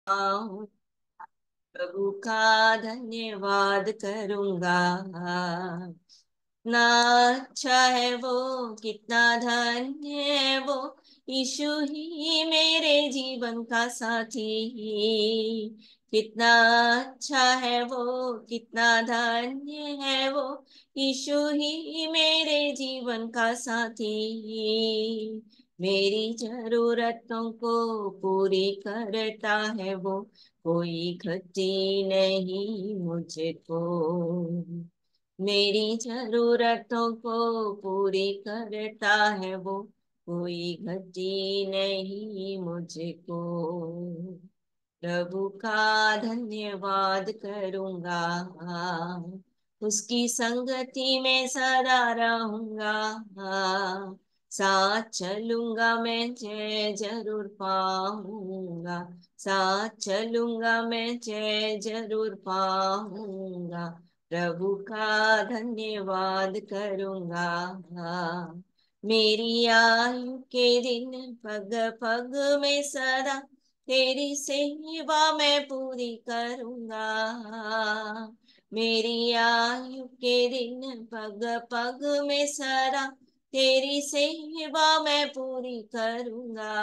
प्रभु का धन्यवाद करूंगा। ना अच्छा है वो, कितना धन्य है वो, यीशु ही मेरे जीवन का साथी। कितना अच्छा है वो, कितना धन्य है वो, यीशु ही मेरे जीवन का साथी। मेरी जरूरतों को पूरी करता है वो, कोई घटी नहीं मुझको। मेरी जरूरतों को पूरी करता है वो, कोई घटी नहीं मुझको। प्रभु का धन्यवाद करूंगा, उसकी संगति में सदा रहूंगा। साथ चलूंगा मैं, जय जरूर पाऊंगा। साथ चलूंगा मैं, जय जरूर पाऊंगा। प्रभु का धन्यवाद करूंगा। मेरी आयु के दिन पग पग में सदा तेरी सेवा मैं पूरी करूंगा। मेरी आयु के दिन पग पग में सदा तेरी सेवा मैं पूरी करूंगा।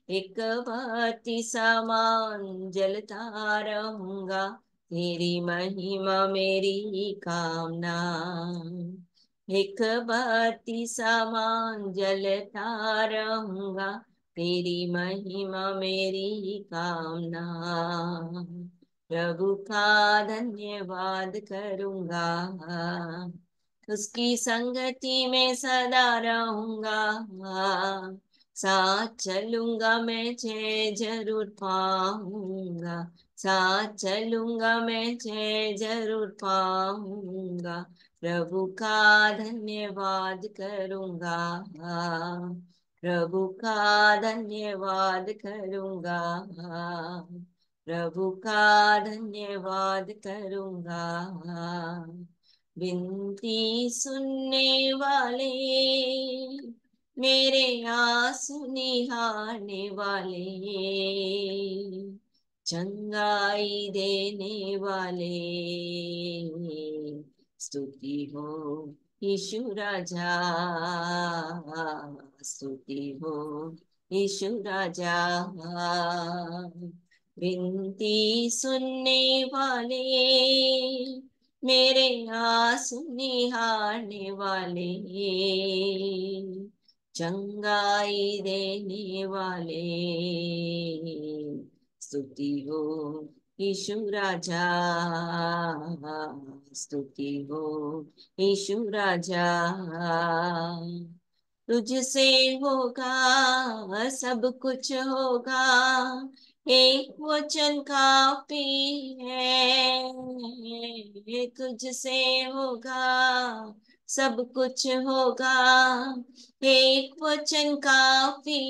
एक बत्ती समान जलता रहूंगा, तेरी महिमा मेरी कामना। एक बत्ती समान जलता रहूंगा, तेरी महिमा मेरी कामना। प्रभु का धन्यवाद करूंगा, उसकी संगति में सदा रहूंगा। साथ चलूंगा मैं, जय जरूर पाऊंगा। साथ चलूंगा मैं, जय जरूर पाऊंगा। प्रभु का धन्यवाद करूंगा, प्रभु का धन्यवाद करूंगा। प्रभु का धन्यवाद करूंगा। विनती सुनने वाले, मेरे आंसू निहारने वाले, चंगाई देने वाले, स्तुति हो यीशु राजा, स्तुति हो यीशु राजा। विनती सुनने वाले, मेरे आंसू निहारने वाले, चंगाई देने वाले, स्तुति हो यीशु राजा, स्तुति हो यीशु राजा। तुझसे होगा सब कुछ होगा, एक वचन काफी है। तुझसे होगा सब कुछ होगा, एक वचन काफी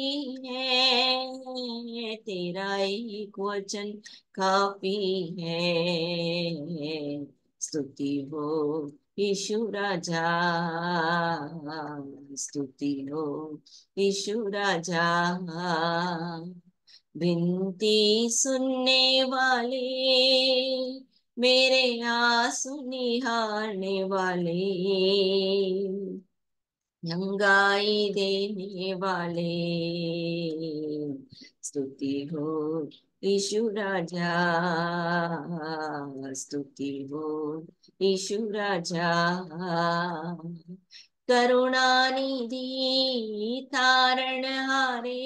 है। तेरा एक वचन काफी है। स्तुति हो यीशु राजा, स्तुति हो यीशु राजा। विनती सुनने वाले, मेरे आंसू निहारने वाले, चंगाई देने वाले, स्तुति हो यीशु राजा, स्तुति हो यीशु राजा। करुणानिधि तारणहारे,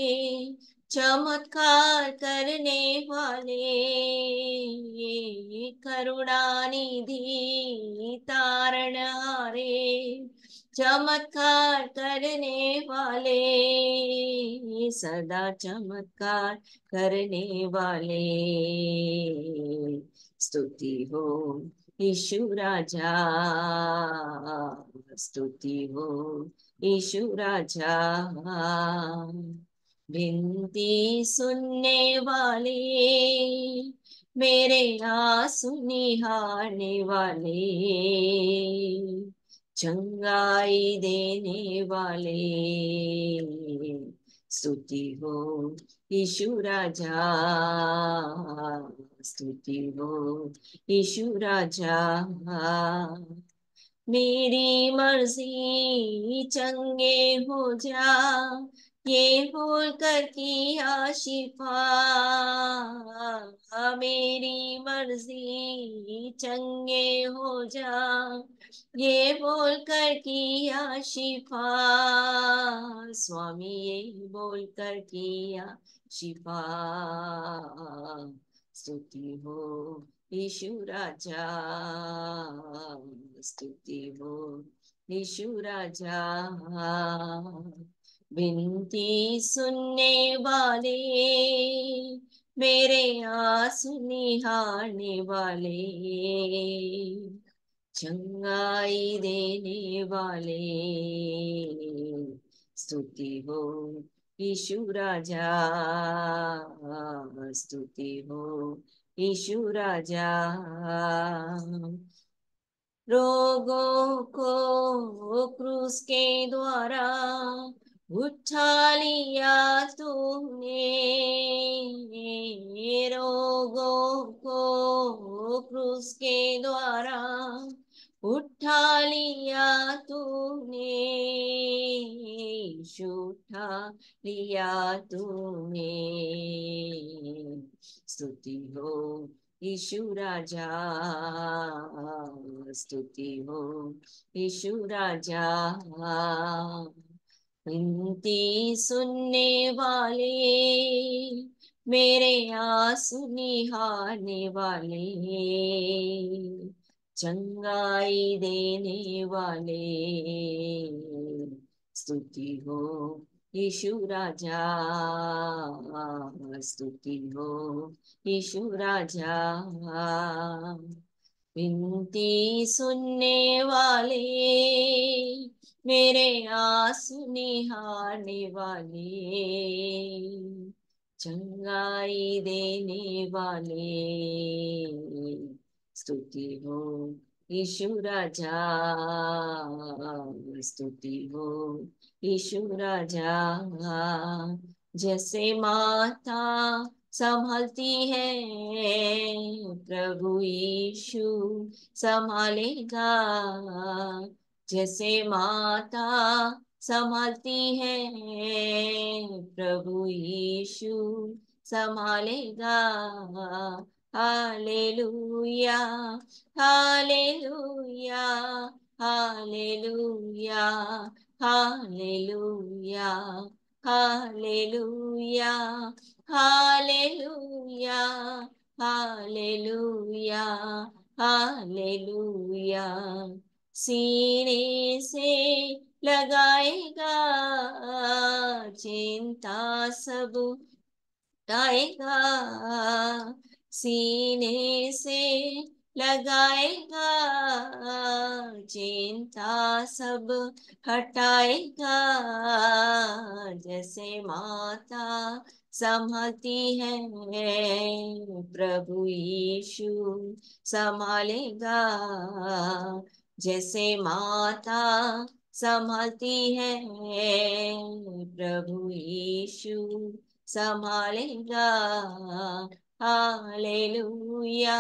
चमत्कार करने वाले, करुणानिधि तारणहारे, चमत्कार करने वाले, सदा चमत्कार करने वाले, स्तुति हो यीशु राजा, स्तुति हो यीशु राजा। विनती सुनने वाले, मेरे आंसू निहारने वाले, चंगाई देने वाले, स्तुति हो यीशु राजा, स्तुति हो यीशु राजा। मेरी मर्जी चंगे हो जा, ये बोल कर किया शिफा। मेरी मर्जी चंगे हो जा, ये बोल कर किया शिफा। स्वामी ये बोल कर किया शिफा। स्तुति हो यीशु राजा, स्तुति हो यीशु राजा। विनती सुनने वाले, मेरे आंसू निहारने वाले, चंगाई देने वाले, स्तुति हो यीशु राजा, स्तुति हो यीशु राजा। रोगों को क्रूस के द्वारा उठा लिया तूने, रोगों को क्रूस के द्वारा उठा लिया तूने, यीशु उठा लिया तूने। स्तुति हो यीशु राजा, स्तुति हो यीशु राजा। विनती सुनने वाले, मेरे आंसू निहारने वाले, चंगाई देने वाले, स्तुति हो यीशु राजा, स्तुति हो यीशु राजा। विनती सुनने वाले, मेरे आंसू निहारने वाले, चंगाई देने वाले, स्तुति हो यीशु राजा, स्तुति हो यीशु राजा। जैसे माता संभलती है, प्रभु यीशु संभालेगा। जैसे माता संभालती है, प्रभु यीशु संभालेगा। Hallelujah, hallelujah, hallelujah, hallelujah, hallelujah, hallelujah, hallelujah, hallelujah. सीने से लगाएगा चिंता सब लगाएगा, सीने से लगाएगा चिंता सब हटाएगा। जैसे माता संभालती है, प्रभु यीशु संभालेगा। जैसे माता संभालती है, प्रभु यीशु संभालेगा। Hallelujah,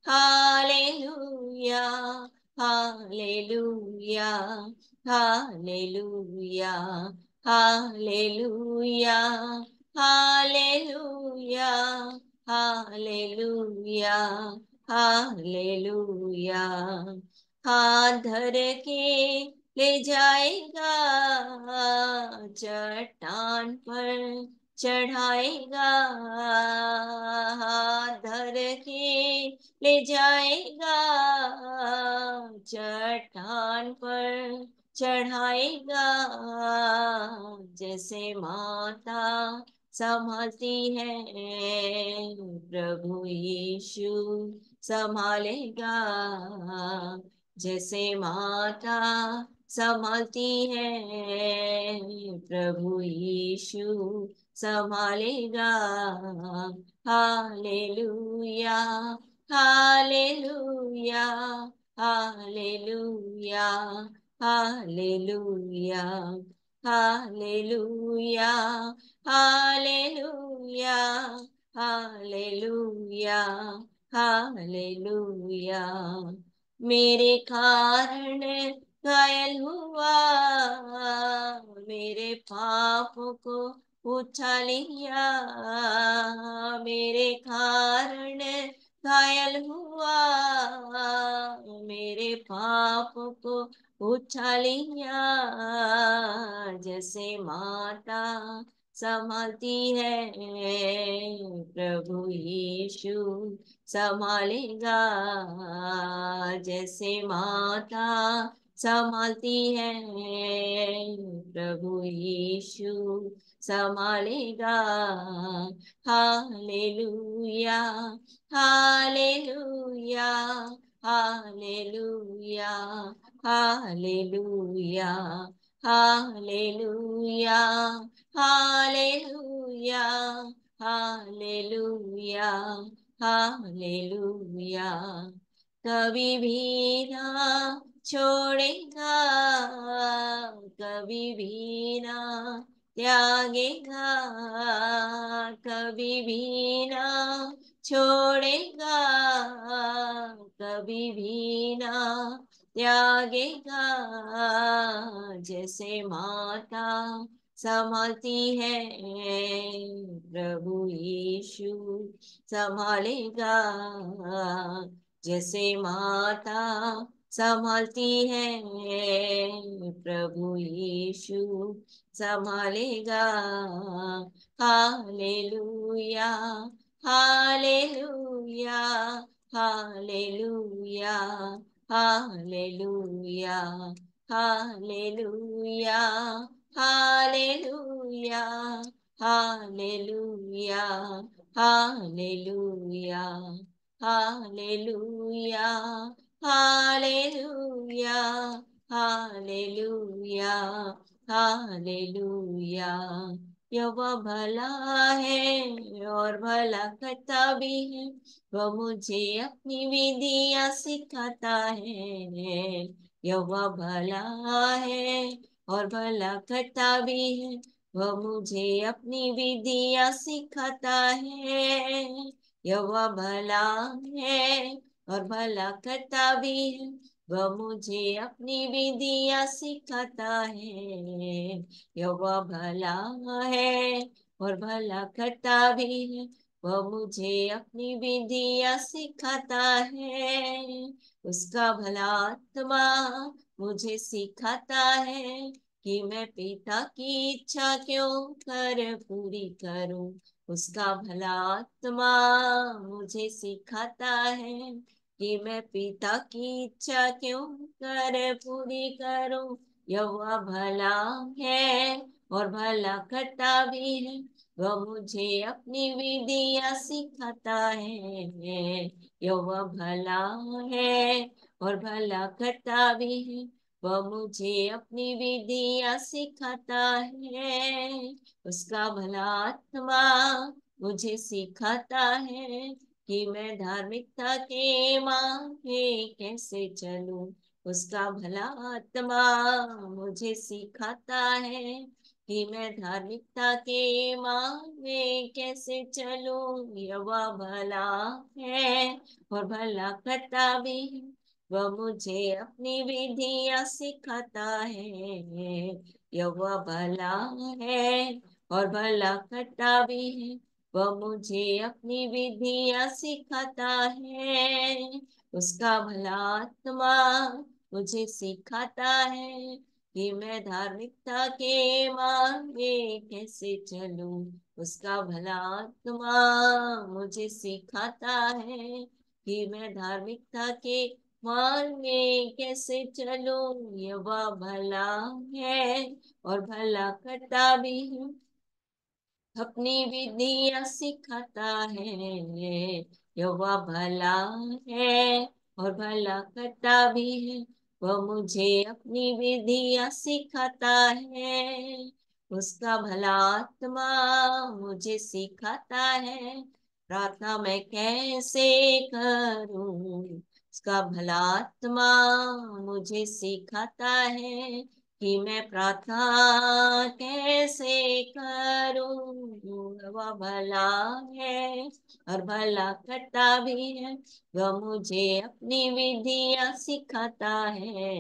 hallelujah, hallelujah, hallelujah, hallelujah, hallelujah, hallelujah, hallelujah. हाथ धर के ले जाएगा चट्टान पर चढ़ाएगा। हाथ धर के ले जाएगा चट्टान पर चढ़ाएगा। जैसे माता संभालती है, प्रभु यीशु संभालेगा। जैसे माता संभालती है, प्रभु यीशु संभालेगा। Hallelujah, hallelujah, hallelujah, hallelujah. Hallelujah, hallelujah, hallelujah, hallelujah. मेरे कारण घायल हुआ, मेरे पापों को उठा लिया, मेरे कारण घायल हुआ, मेरे पापों को उठा लिया। जैसे माता संभालती है, प्रभु यीशु संभालेगा। जैसे माता संभालती है, प्रभु यीशु संभालेगा। Hallelujah, hallelujah, hallelujah, hallelujah, hallelujah, hallelujah, hallelujah, hallelujah. कभी भी ना छोड़ेगा, कभी भी ना त्यागेगा, कभी भी ना छोड़ेगा, कभी भी ना त्यागेगा। जैसे माता संभालती है, प्रभु यीशु संभालेगा। जैसे माता संभालती है, प्रभु यीशु संभालेगा। Hallelujah, hallelujah, hallelujah, hallelujah, hallelujah, hallelujah, hallelujah, hallelujah, hallelujah, hallelujah, hallelujah, hallelujah. यहोवा भला है और भला करता भी है, वह मुझे अपनी विधियाँ सिखाता है। यहोवा भला है और भला करता भी है, वह मुझे अपनी विधियाँ सिखाता है। यहोवा भला है और भला करता भी है, वह मुझे अपनी विधियाँ सिखाता है। यहोवा भला है और भला करता भी है, वह मुझे अपनी विधियाँ सिखाता है। उसका भला आत्मा मुझे सिखाता है कि मैं पिता की इच्छा क्यों कर पूरी करूं। उसका भला आत्मा मुझे सिखाता है कि मैं पिता की इच्छा क्यों कर पूरी करूं। यहोवा भला है और भला करता भी है, वह मुझे अपनी विधियाँ सिखाता है। यहोवा भला है और भला करता भी है, वह मुझे अपनी विधियाँ सिखाता है। उसका भला आत्मा मुझे सिखाता है कि मैं धार्मिकता के मार्गे कैसे चलूं। उसका भला आत्मा मुझे सिखाता है कि मैं धार्मिकता के मार्ग में कैसे चलूं। यहोवा भला है और भला करता भी है, वह मुझे अपनी विधियाँ सिखाता है। यहोवा भला है और भला करता भी है, वह मुझे अपनी विधियाँ सिखाता है। उसका भला आत्मा मुझे सिखाता है कि मैं धार्मिकता के मार्ग में कैसे चलूं। उसका भला आत्मा मुझे सिखाता है कि मैं धार्मिकता के मार्ग में कैसे चलूं। यहोवा भला है और भला करता भी है, अपनी विधियाँ सिखाता है। यहोवा भला है और भला करता भी है, वह मुझे अपनी विधियाँ सिखाता है। उसका भला आत्मा मुझे सिखाता है प्रार्थना मैं कैसे करूं। उसका भला आत्मा मुझे सिखाता है कि मैं प्रार्थना कैसे करूं। वह भला है और भला करता भी है, वह मुझे अपनी विधियां सिखाता है।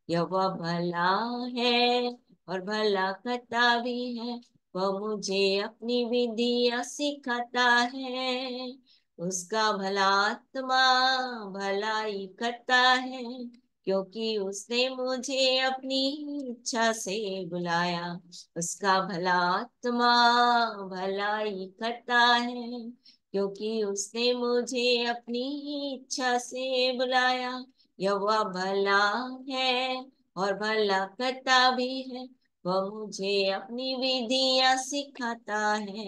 यह वह भला है और भला करता भी है, वह मुझे अपनी विधियां सिखाता है। उसका भला आत्मा भलाई करता है, क्योंकि उसने मुझे अपनी इच्छा से बुलाया। उसका भला आत्मा भलाई करता है, क्योंकि उसने मुझे अपनी इच्छा से बुलाया। यह वह भला है और भला करता भी है, वह मुझे अपनी विधियां सिखाता है।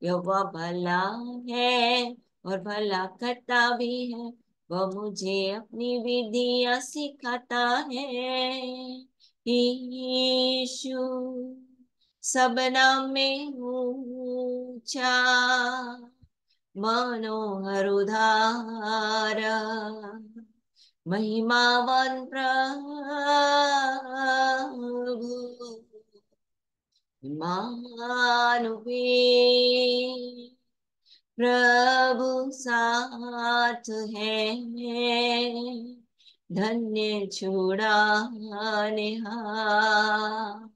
यह वह भला है और भला करता भी है, वह मुझे अपनी विधियां सिखाता है। यीशु सबना में ऊंचा, मनोहर उधार, महिमावन प्रभु, इमानुवेल प्रभु साथ है। धन्य छुड़ाने हार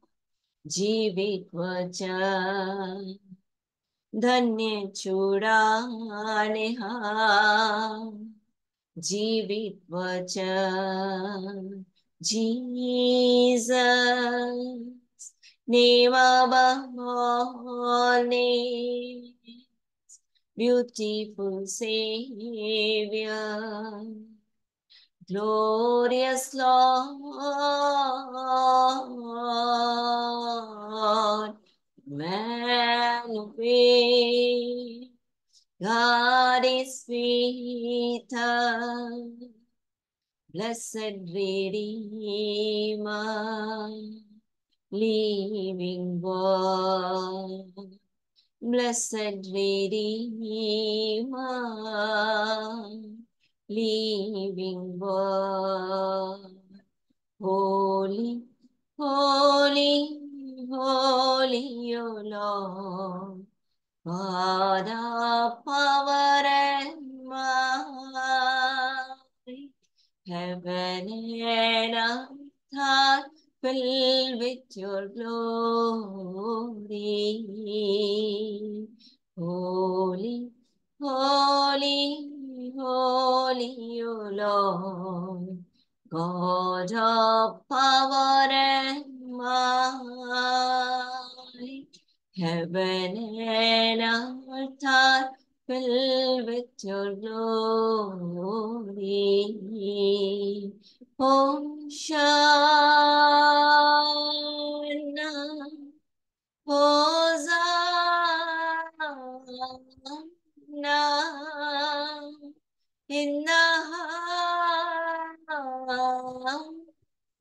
जीवित वचन, धन्य छुड़ाने हार जीवित वचन। Jesus name above all names, beautiful Savior, glorious Lord, Emmanuel, God is with us, blessed Redeemer, living God, blessed Redeemer, living God. Holy, holy, holy, O Lord, God of power and might, heaven and earth are filled with your glory. Holy, holy, holy, O Lord, God of power and might, heaven and earth are filled with your glory. Hosanna, Hosanna in the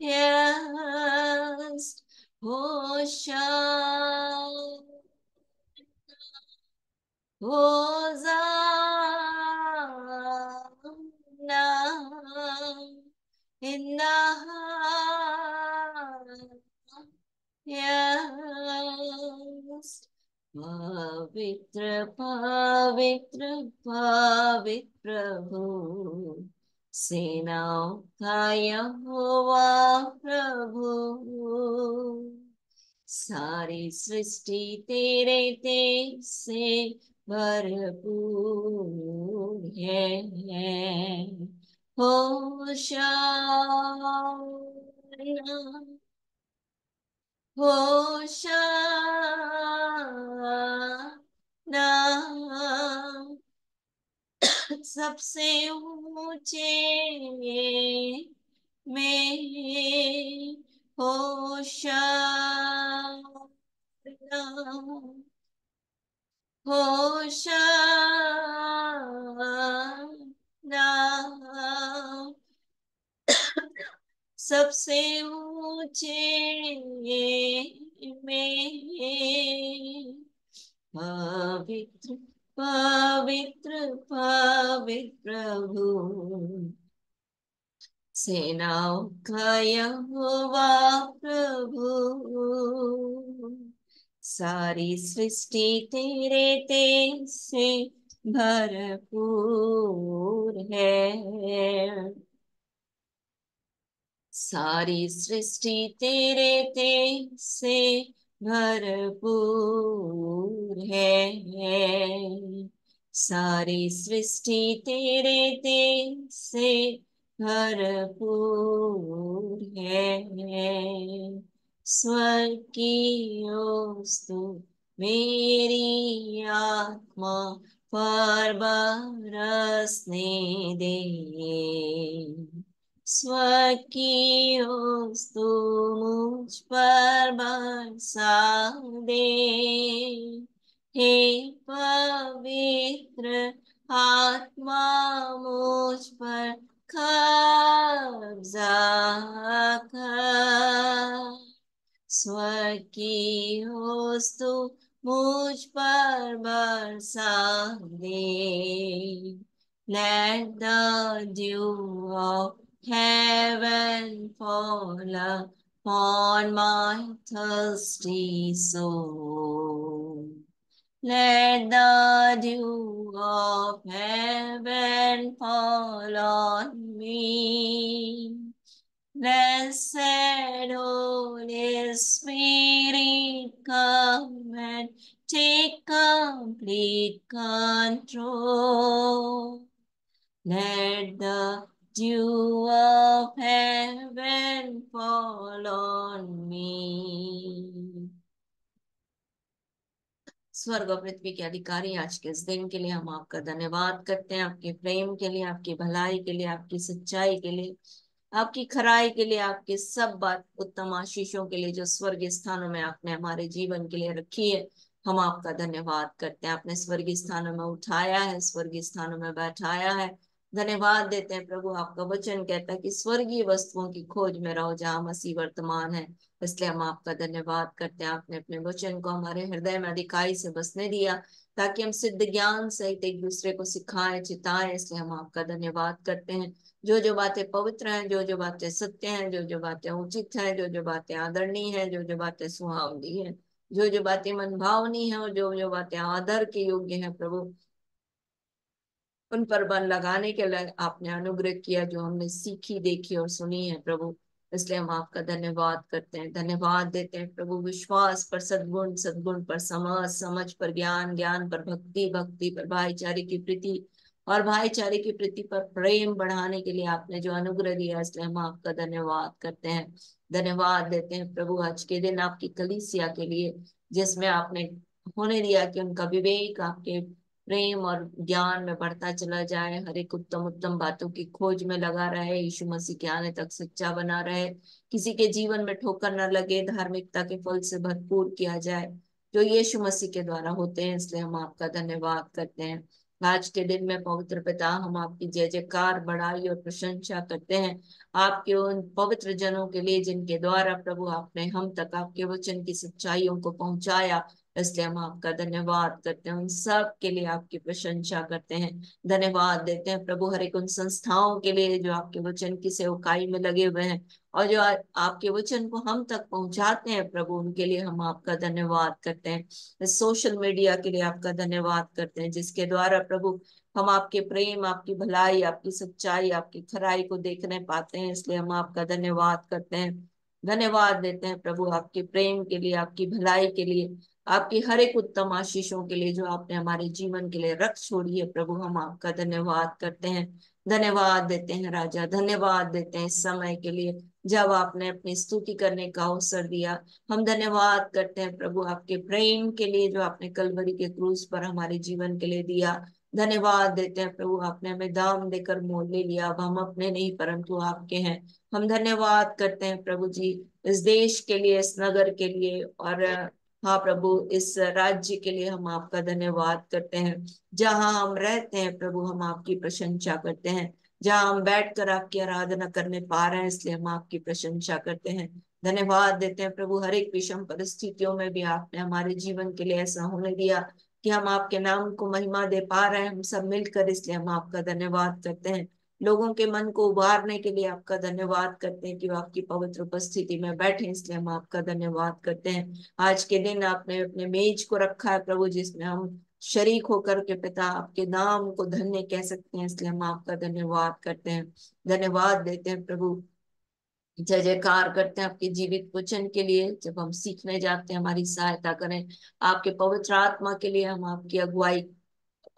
highest. Hosanna, Hosanna in the highest. पवित्र पवित्र पवित्र हो सेनाओं का यहोवा प्रभु, सारी सृष्टि तेरे तेज से भरपूर है। होशाना, होशाना सबसे ऊंचे में, होशाना, होशाना सबसे ऊंचे में। पवित्र पवित्र पवित्र प्रभु, सेनाओं का यहोवा प्रभु, सारी सृष्टि तेरे तेज से भरपूर है। सारी सृष्टि तेरे तेज से भरपूर है। सारी सृष्टि तेरे तेज से भरपूर है। स्वर्ग की ओर स्तु मेरी आत्मा पर बरसने दे। स्वर्ग की ओस तू मुझ पर बरसा दे। हे पवित्र आत्मा मुझ पर कब्जा कर। स्वर्ग की ओस तू मुझ पर बरसा दे। Let the dew of heaven fall upon my thirsty soul. Let the dew of heaven fall on me. Blessed Holy Spirit, come and take complete control. Let the dew of heaven fall on me. स्वर्ग और पृथ्वी के अधिकारी, आज के इस दिन के लिए हम आपका धन्यवाद करते हैं, आपके प्रेम के लिए, आपकी भलाई के लिए, आपकी सच्चाई के लिए, आपकी खराई के लिए, आपके सब बात उत्तम आशीषों के लिए जो स्वर्गीय स्थानों में आपने हमारे जीवन के लिए रखी है। हम आपका धन्यवाद करते हैं, आपने स्वर्गीय स्थानों में उठाया है, स्वर्गीय स्थानों में बैठाया है। धन्यवाद देते हैं प्रभु, आपका वचन कहता है कि स्वर्गीय वस्तुओं की खोज में रहो जहाँ मसीह वर्तमान है। इसलिए हम आपका धन्यवाद करते हैं, आपने अपने वचन को हमारे हृदय में अधिकाई से बसने दिया ताकि हम सिद्ध ज्ञान सहित एक दूसरे को सिखाएं चिताएं। इसलिए हम आपका धन्यवाद करते हैं। जो बातें पवित्र हैं, जो बातें सत्य हैं, जो बातें उचित हैं, जो बातें आदरणीय हैं, जो बातें सुहावनी हैं, जो बातें मनभावनी हैं और जो बातें आदर के योग्य हैं प्रभु, उन पर बन लगाने के लिए आपने अनुग्रह किया, जो हमने सीखी देखी और सुनी है प्रभु। इसलिए हम आपका धन्यवाद करते हैं, धन्यवाद देते हैं प्रभु। विश्वास पर सद्गुण, सद्गुण पर समझ, समझ पर ज्ञान, ज्ञान पर भक्ति, भक्ति पर भाईचारे की प्रीति और भाईचारे की प्रीति पर प्रेम बढ़ाने के लिए आपने जो अनुग्रह दिया, इसलिए हम आपका धन्यवाद करते हैं, धन्यवाद देते हैं प्रभु। आज के दिन आपकी कलीसिया के लिए जिसमें आपने होने दिया कि उनका विवेक आपके प्रेम और ज्ञान में बढ़ता चला जाए, हर एक उत्तम उत्तम बातों की खोज में लगा रहे, यीशु मसीह के आने तक सच्चा बना रहे, किसी के जीवन में ठोकर न लगे, धार्मिकता के फल से भरपूर किया जाए जो यीशु मसीह के द्वारा होते हैं। इसलिए हम आपका धन्यवाद करते हैं। आज के दिन में पवित्र पिता, हम आपकी जय जयकार, बड़ाई और प्रशंसा करते हैं आपके उन पवित्र जनों के लिए जिनके द्वारा प्रभु आपने हम तक आपके वचन की सच्चाइयों को पहुंचाया। इसलिए हम आपका धन्यवाद करते हैं, उन सब के लिए आपकी प्रशंसा करते हैं, धन्यवाद देते हैं प्रभु। हर एक उन संस्थाओं के लिए जो आपके वचन की सेवकाई में लगे हुए हैं और जो आपके वचन को हम तक पहुंचाते हैं प्रभु, उनके लिए हम आपका धन्यवाद करते हैं। इस सोशल मीडिया के लिए आपका धन्यवाद करते हैं जिसके द्वारा प्रभु हम आपके प्रेम, आपकी भलाई, आपकी सच्चाई, आपकी खराई को देखने पाते हैं। इसलिए हम आपका धन्यवाद करते हैं, धन्यवाद देते हैं प्रभु आपके प्रेम के लिए, आपकी भलाई के लिए, आपकी हर एक उत्तम आशीषों के लिए जो आपने हमारे जीवन के लिए रख छोड़ी है प्रभु। हम आपका धन्यवाद करते हैं, धन्यवाद देते हैं राजा, धन्यवाद देते हैं इस समय के लिए जब आपने अपनी स्तुति करने का अवसर दिया। हम धन्यवाद करते हैं प्रभु आपके प्रेम के लिए जो आपने कलवरी के क्रूस पर हमारे जीवन के लिए दिया। धन्यवाद देते हैं प्रभु, आपने हमें दाम देकर मोल ले लिया, अब हम अपने नहीं परंतु आपके हैं। हम धन्यवाद करते हैं प्रभु जी इस देश के लिए, इस नगर के लिए और हाँ प्रभु इस राज्य के लिए हम आपका धन्यवाद करते हैं। जहाँ हम रहते हैं प्रभु हम आपकी प्रशंसा करते हैं, जहाँ हम बैठकर आपकी आराधना करने पा रहे हैं इसलिए हम आपकी प्रशंसा करते हैं। धन्यवाद देते हैं प्रभु, हर एक विषम परिस्थितियों में भी आपने हमारे जीवन के लिए ऐसा होने दिया कि हम आपके नाम को महिमा दे पा रहे हैं हम सब मिलकर, इसलिए हम आपका धन्यवाद करते हैं। लोगों के मन को उबारने के लिए आपका धन्यवाद करते हैं कि वो आपकी पवित्र उपस्थिति में बैठे, इसलिए हम आपका धन्यवाद करते हैं। आज के दिन आपने अपने मेज को रखा है प्रभु, जिसमें हम शरीक होकर के पिता आपके नाम को धन्य कह सकते हैं, इसलिए हम आपका धन्यवाद करते हैं, धन्यवाद देते हैं प्रभु। जय जयकार करते हैं आपके जीवित वचन के लिए। जब हम सीखने जाते हैं हमारी सहायता करें, आपके पवित्र आत्मा के लिए हम आपकी अगुवाई,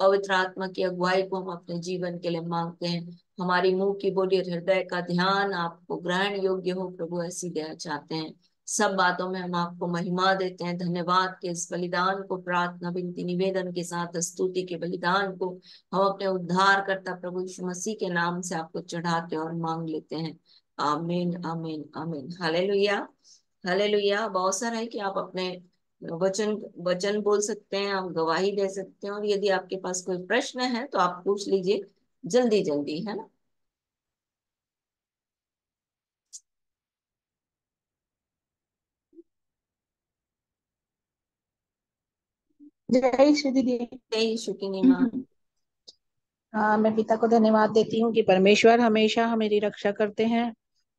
पवित्र आत्मा की अगुवाई को हम अपने जीवन के लिए मांगते हैं। हमारी मुंह की बोली और हृदय का ध्यान आपको ग्रहण योग्य हो प्रभु, ऐसी दया चाहते हैं। सब बातों में हम आपको महिमा देते हैं। धन्यवाद के इस बलिदान को प्रार्थना विनती निवेदन के साथ स्तुति के बलिदान को हम अपने उद्धार करता प्रभु यीशु मसीह के नाम से आपको चढ़ाते और मांग लेते हैं। आमीन आमीन आमीन। Hallelujah hallelujah. अब अवसर है कि आप अपने वचन वचन बोल सकते हैं, आप गवाही दे सकते हैं, और यदि आपके पास कोई प्रश्न है तो आप पूछ लीजिए, जल्दी जल्दी, है ना। जय श्री दीदी। जय यीशु की महिमा। हाँ, मैं पिता को धन्यवाद देती हूँ कि परमेश्वर हमेशा हमारी रक्षा करते हैं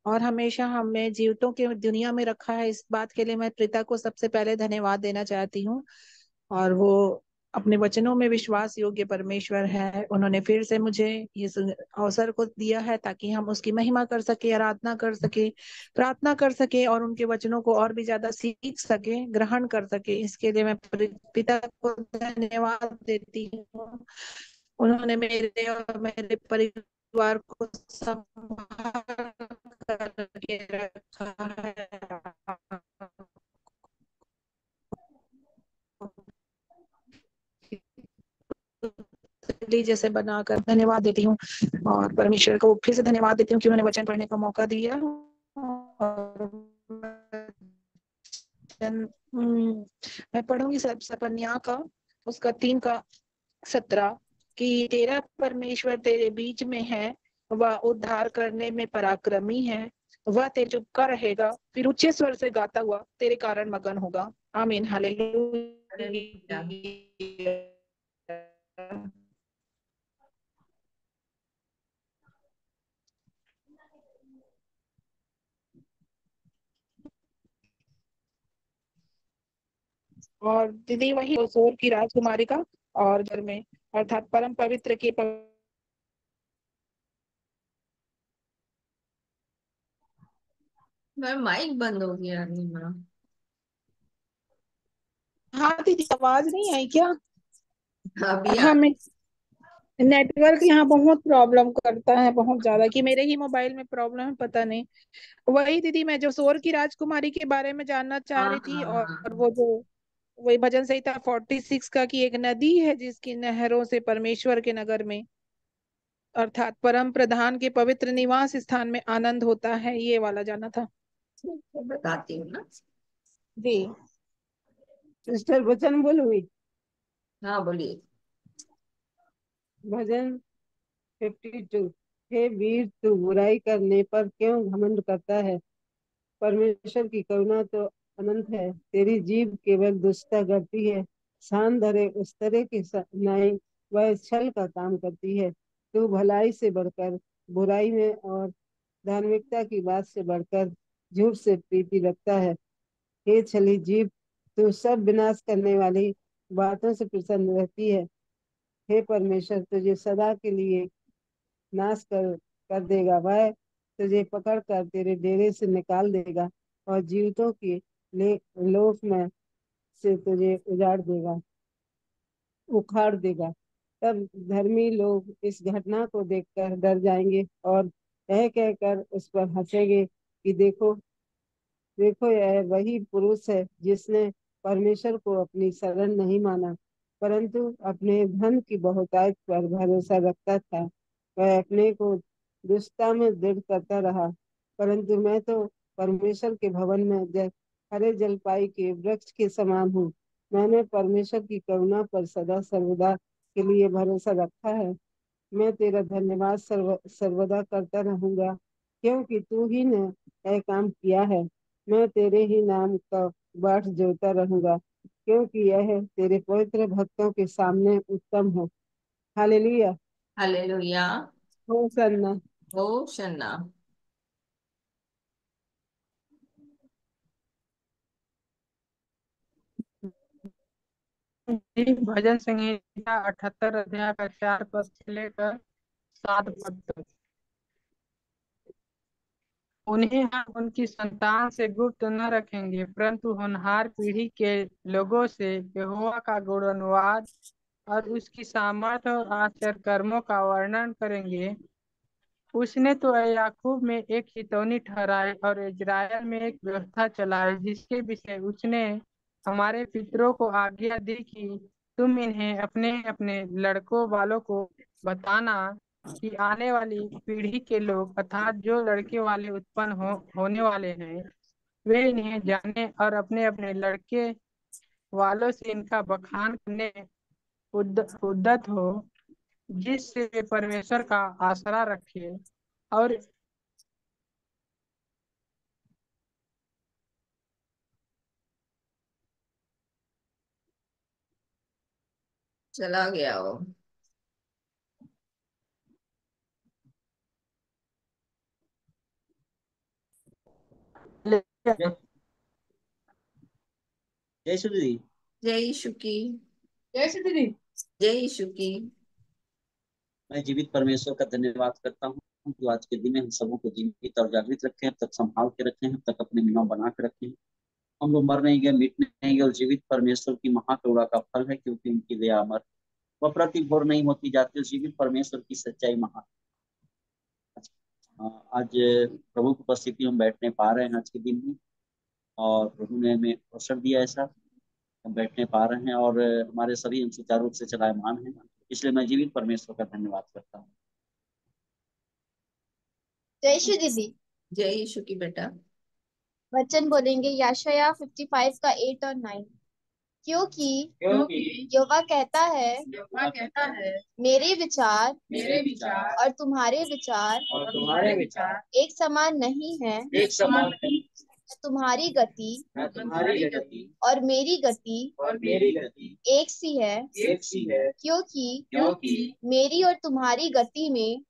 और हमेशा हमें जीवितों के दुनिया में रखा है। इस बात के लिए मैं पिता को सबसे पहले धन्यवाद देना चाहती हूँ। और वो अपने वचनों में विश्वास योग्य परमेश्वर है। उन्होंने फिर से मुझे इस अवसर को दिया है ताकि हम उसकी महिमा कर सके, आराधना कर सके, प्रार्थना कर सके और उनके वचनों को और भी ज्यादा सीख सके, ग्रहण कर सके। इसके लिए मैं पिता को धन्यवाद देती हूँ। उन्होंने मेरे और मेरे परिवार को संभाल करके रखा है। जैसे बनाकर धन्यवाद देती हूँ। और परमेश्वर को फिर से धन्यवाद देती हूँ कि उन्होंने वचन पढ़ने का मौका दिया। और मैं पढ़ूंगी सब सपन्या का, उसका 3 का 17, कि तेरा परमेश्वर तेरे बीच में है, वह उद्धार करने में पराक्रमी है। वह तेरे चुपका रहेगा, फिर ऊंचे स्वर से गाता हुआ तेरे कारण मगन होगा। आमीन हालेलुया हालेलुया। और दीदी वही सोर की राजकुमारी का, और घर में अर्थात परम पवित्र के मैं माइक बंद हो गया रीमा। हाँ दीदी, आवाज नहीं आई क्या? अभी आ। हाँ, मैं नेटवर्क यहाँ बहुत प्रॉब्लम करता है, बहुत ज्यादा, कि मेरे ही मोबाइल में प्रॉब्लम है पता नहीं। वही दीदी, मैं जो सोर की राजकुमारी के बारे में जानना चाह हाँ रही थी। हाँ और हाँ। वो जो वही भजन संहिता 46 का, कि एक नदी है जिसकी नहरों से परमेश्वर के नगर में अर्थात परम प्रधान के पवित्र निवास स्थान में आनंद होता है, ये वाला जाना था। ठीक है, बताती हूँ ना। जी। सिस्टर वचन बोलूंगी। हाँ बोलिए। भजन 52। हे वीर, तू बुराई करने पर क्यों घमंड करता है? परमेश्वर की करुणा तो अनंत है, तेरी जीभ केवल दुष्टता करती है। सान धरे उस तरह की नाई, वह छल का काम करती है। तू भलाई से बढ़कर बुराई में और धार्मिकता की बात से बढ़कर झूठ से प्रीति रखता है। हे छली जीभ, तू सब विनाश करने वाली बातों से प्रसन्न रहती है। हे परमेश्वर, तुझे सदा के लिए नाश कर देगा। वह तुझे पकड़ कर तेरे डेरे से निकाल देगा और जीवितों के लोक में से तुझे उजाड़ देगा, उखाड़ देगा। तब धर्मी लोग इस घटना को देखकर डर जाएंगे और यह कहकर उस पर हंसेंगे कि देखो देखो, यह वही पुरुष है जिसने परमेश्वर को अपनी शरण नहीं माना, परंतु अपने धन की बहुतायत पर भरोसा रखता था। वह अपने को दुष्टता में दृढ़ करता रहा, परंतु मैं तो परमेश्वर के भवन में हरे जलपाई के वृक्ष के समान हूँ। मैंने परमेश्वर की करुणा पर सदा सर्वदा के लिए भरोसा रखा है। मैं तेरा धन्यवाद सर्वदा करता रहूंगा, क्योंकि तू ही ने यह काम किया है। मैं तेरे ही नाम का बाट जोता रहूंगा, क्योंकि यह तेरे पवित्र भक्तों के सामने उत्तम है। हालेलुया। हालेलुया। होशन्ना। होशन्ना। जी, भजन संहिता 78 अध्याय का 4 पद से लेकर 7 पद तक। उन्हें हम उनकी संतान से गुप्त न रखेंगे, परंतु होनहार पीढ़ी के लोगों से यहोवा का गुणगान और उसकी सामर्थ और आश्चर्य कर्मों का वर्णन करेंगे। उसने तो याकूब में एक चितौनी ठहराई और इजराइल में एक व्यवस्था चलाई, जिसके विषय उसने हमारे पितरों को आज्ञा दी कि तुम इन्हें अपने अपने लड़कों वालों को बताना कि आने वाली पीढ़ी के लोग अर्थात जो लड़के वाले उत्पन्न होने वाले हैं, वे इन्हें जाने और अपने अपने लड़के वालों से इनका बखान करने उद्यत हो, जिससे वे परमेश्वर का आसरा रखे और चला गया वो। जय जय श्री दीदी। जय यीशु की। जय श्री दीदी। जय यीशु की। मैं जीवित परमेश्वर का धन्यवाद करता हूँ जो आज के दिन में हम सबों को जीवित और जागृत रखे, अब तक संभाल के रखे हैं, अब तक अपने नियम बना के रखे हैं। हम लोग मर नहीं गए, मिट नहीं गए और जीवित परमेश्वर की महाकरुणा का फल है, क्योंकि उनकी दया अमर वह प्रति भोर नहीं होती जाती। और जीवित परमेश्वर की सच्चाई महा। आज प्रभु की उपस्थिति में बैठने पा रहे हैं आज के दिन में, और प्रभु ने हमें अवसर दिया ऐसा हम बैठने पा रहे हैं, और हमारे सभी हम सुचारू रूप से चलायमान हैं, इसलिए मैं जीवित परमेश्वर का धन्यवाद करता हूँ। जय श्री दीदी। जय यीशु की बेटा। वचन बोलेंगे यशायाह 55 का 8 और 9। क्योंकि यहोवा कहता है मेरे विचार और तुम्हारे विचार एक समान नहीं है, तुम्हारी गति और मेरी गति एक सी है, क्योंकि मेरी और तुम्हारी गति में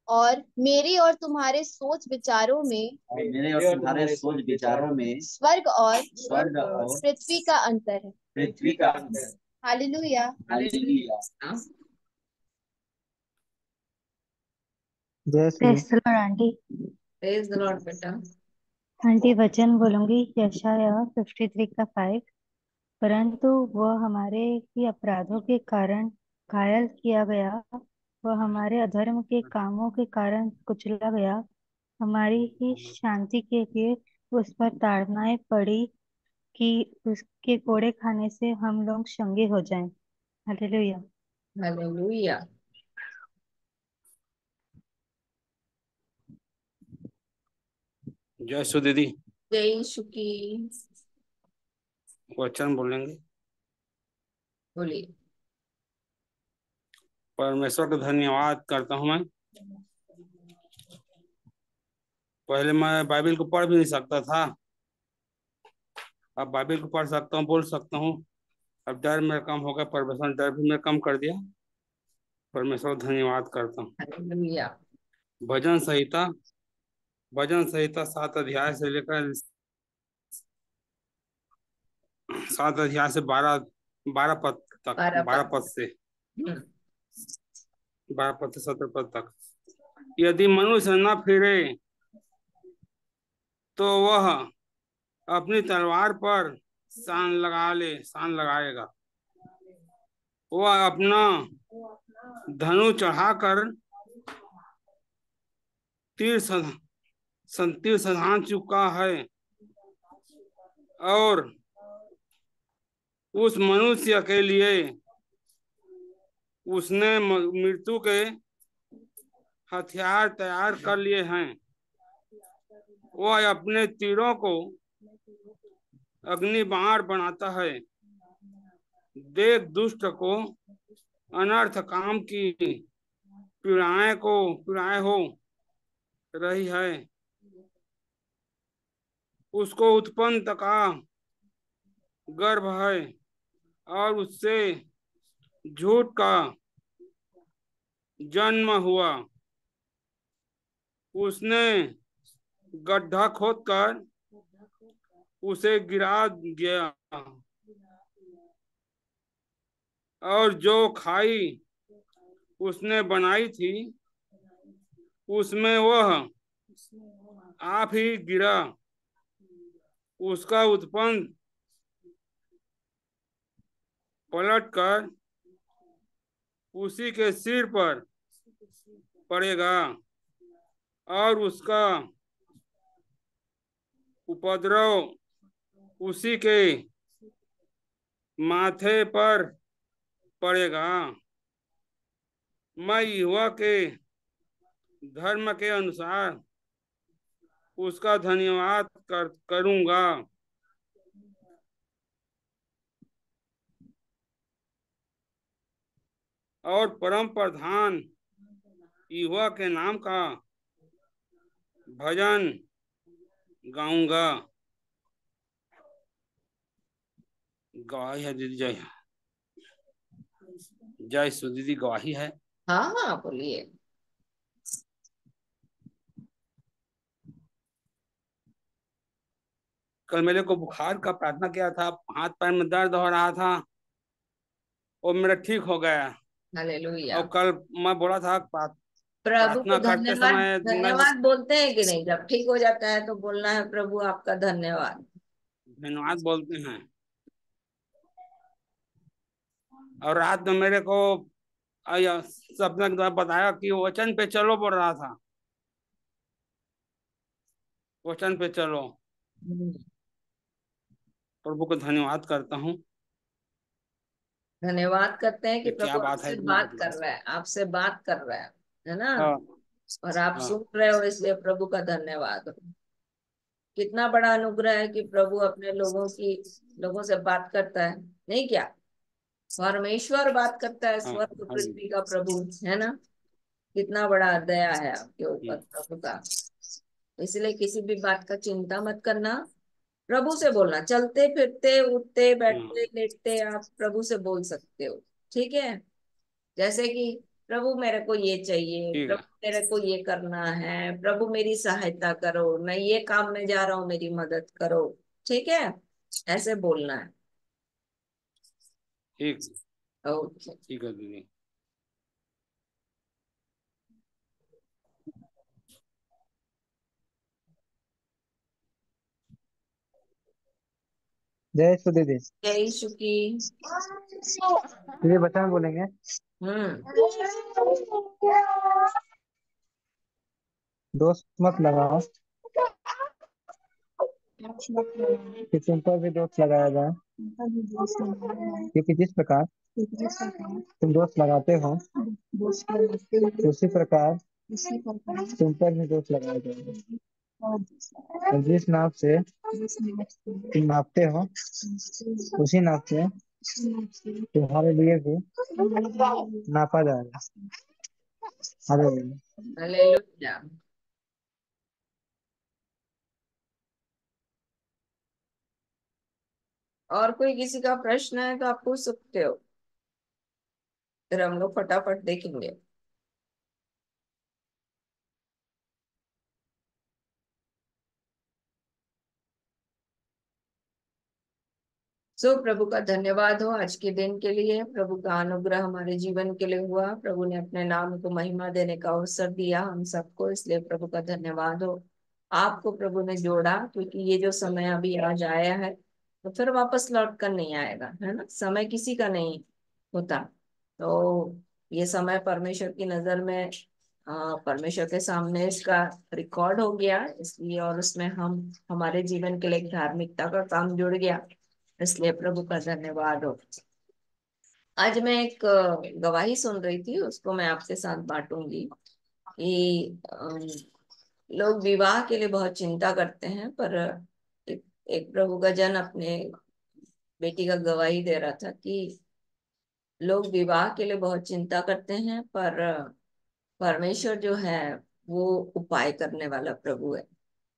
और मेरे और तुम्हारे सोच विचारों में स्वर्ग और पृथ्वी का अंतर है। हालेलुया। जय Shri praise the Lord aunty. Praise the Lord बेटा। आंटी वचन बोलूंगी यशायाह 53 का 5। परंतु वह हमारे ही अपराधों के कारण घायल किया गया, वह हमारे अधर्म के कामों के कारण कुचला गया, हमारी ही शांति के लिए उस पर ताड़नाएं पड़ी कि उसके कोड़े खाने से हम लोग चंगे हो जाएं। हालेलुया। हालेलुया। जय सु दीदी। जय यीशु की। वचन बोलेंगे। बोलिए। परमेश्वर का धन्यवाद करता हूँ मैं। पहले मैं बाइबल को पढ़ भी नहीं सकता था, अब बाइबल को पढ़ सकता हूँ, बोल सकता हूँ। अब डर मेरा कम हो गया, परमेश्वर ने डर भी मेरा कम कर दिया। परमेश्वर का धन्यवाद करता हूँ। हालेलुया। भजन संहिता 7 अध्याय से लेकर 7 अध्याय से 12 पद तक, 12 पद से 12 पद से 17 पद तक। यदि मनुष्य न फिरे तो वह अपनी तलवार पर सान लगाएगा। वह अपना धनु चढ़ाकर तीर सधान चुका है, और उस मनुष्य के लिए उसने मृत्यु के हथियार तैयार कर लिए हैं। वह अपने तीरों को अग्निबाण बनाता है। देख दुष्ट को अनर्थ काम की पीड़ाएं हो रही है। उसको उत्पन्न का गर्भ है, और उससे झूठ का जन्म हुआ, उसने गड्ढा खोदकर उसे गिरा गया, और जो खाई उसने बनाई थी उसमें वह आप ही गिरा, उसका उत्पन्न पलटकर उसी के सिर पर पड़ेगा, और उसका उपद्रव उसी के माथे पर पड़ेगा। मैं युवा के धर्म के अनुसार उसका धन्यवाद करूंगा। और परम प्रधान युवा के नाम का भजन गाऊंगा। गवाही है दीदी, जय जय सु दीदी, गवाही है। हाँ हाँ बोलिए। कल मेरे को बुखार का प्रार्थना किया था, हाथ पैर में दर्द हो रहा था, वो मेरा ठीक हो गया। हालेलुया। और कल मैं बोला था प्रभु को प्रार्थना करते धन्यवाद, समय मैं धन्यवाद बोलते हैं कि नहीं? जब ठीक हो जाता है तो बोलना है प्रभु आपका धन्यवाद। धन्यवाद बोलते हैं। और रात में मेरे को सपने के द्वारा बताया कि वचन पे चलो बोल रहा था, वचन पे चलो। प्रभु को धन्यवाद करता हूँ। धन्यवाद करते हैं कि क्या प्रभु बात है, आपसे इतना बात कर बदला। रहा है, आपसे बात कर रहा है ना? हाँ और आप हाँ सुन रहे हो, इसलिए प्रभु का धन्यवाद हो। कितना बड़ा अनुग्रह है कि प्रभु अपने लोगों से बात करता है, नहीं क्या? परमेश्वर बात करता है, हाँ स्वर्ग हाँ जी। पृथ्वी का प्रभु, है ना? कितना बड़ा दया है आपके ऊपर प्रभु का। इसलिए किसी भी बात का चिंता मत करना, प्रभु से बोलना। चलते फिरते उठते बैठते हाँ, लेटते आप प्रभु से बोल सकते हो, ठीक है? जैसे कि प्रभु मेरे को ये चाहिए, ठीक है। प्रभु मेरे को ये करना है, प्रभु मेरी सहायता करो, मैं ये काम में जा रहा हूँ मेरी मदद करो, ठीक है? ऐसे बोलना है। ठीक ओके। ठीक है दीदी। जय सु दीदी। जय यीशु की। दीदी वचन बोलेंगे। हम्म। दोस्त मत लगाओ, कि तुम पर भी दोस्त लगाया जाए, क्योंकि जिस प्रकार तुम दोस्त लगाते हो उसी प्रकार तुम पर भी दोस्त लगाया जाएगा। और जिस नाप से तुम नापते हो उसी नाप से तुम्हारे लिए भी नापा जाएगा। हालेलुया। हालेलुया। और कोई किसी का प्रश्न है तो आप पूछ सकते हो, फिर हम लोग फटाफट देखेंगे। प्रभु का धन्यवाद हो आज के दिन के लिए। प्रभु का अनुग्रह हमारे जीवन के लिए हुआ, प्रभु ने अपने नाम को महिमा देने का अवसर दिया हम सबको, इसलिए प्रभु का धन्यवाद हो। आपको प्रभु ने जोड़ा, क्योंकि ये जो समय अभी आज आया है तो फिर वापस लौट कर नहीं आएगा, है ना? समय किसी का नहीं होता। तो ये समय परमेश्वर की नजर में, परमेश्वर के सामने इसका रिकॉर्ड हो गया, इसलिए और उसमें हम हमारे जीवन के लिए एक धार्मिकता का काम जुड़ गया, इसलिए प्रभु का धन्यवाद हो। आज मैं एक गवाही सुन रही थी, उसको मैं आपके साथ बांटूंगी कि लोग विवाह के लिए बहुत चिंता करते हैं, पर एक प्रभु का जन अपने बेटी का गवाही दे रहा था कि लोग विवाह के लिए बहुत चिंता करते हैं, पर परमेश्वर जो है वो उपाय करने वाला प्रभु है,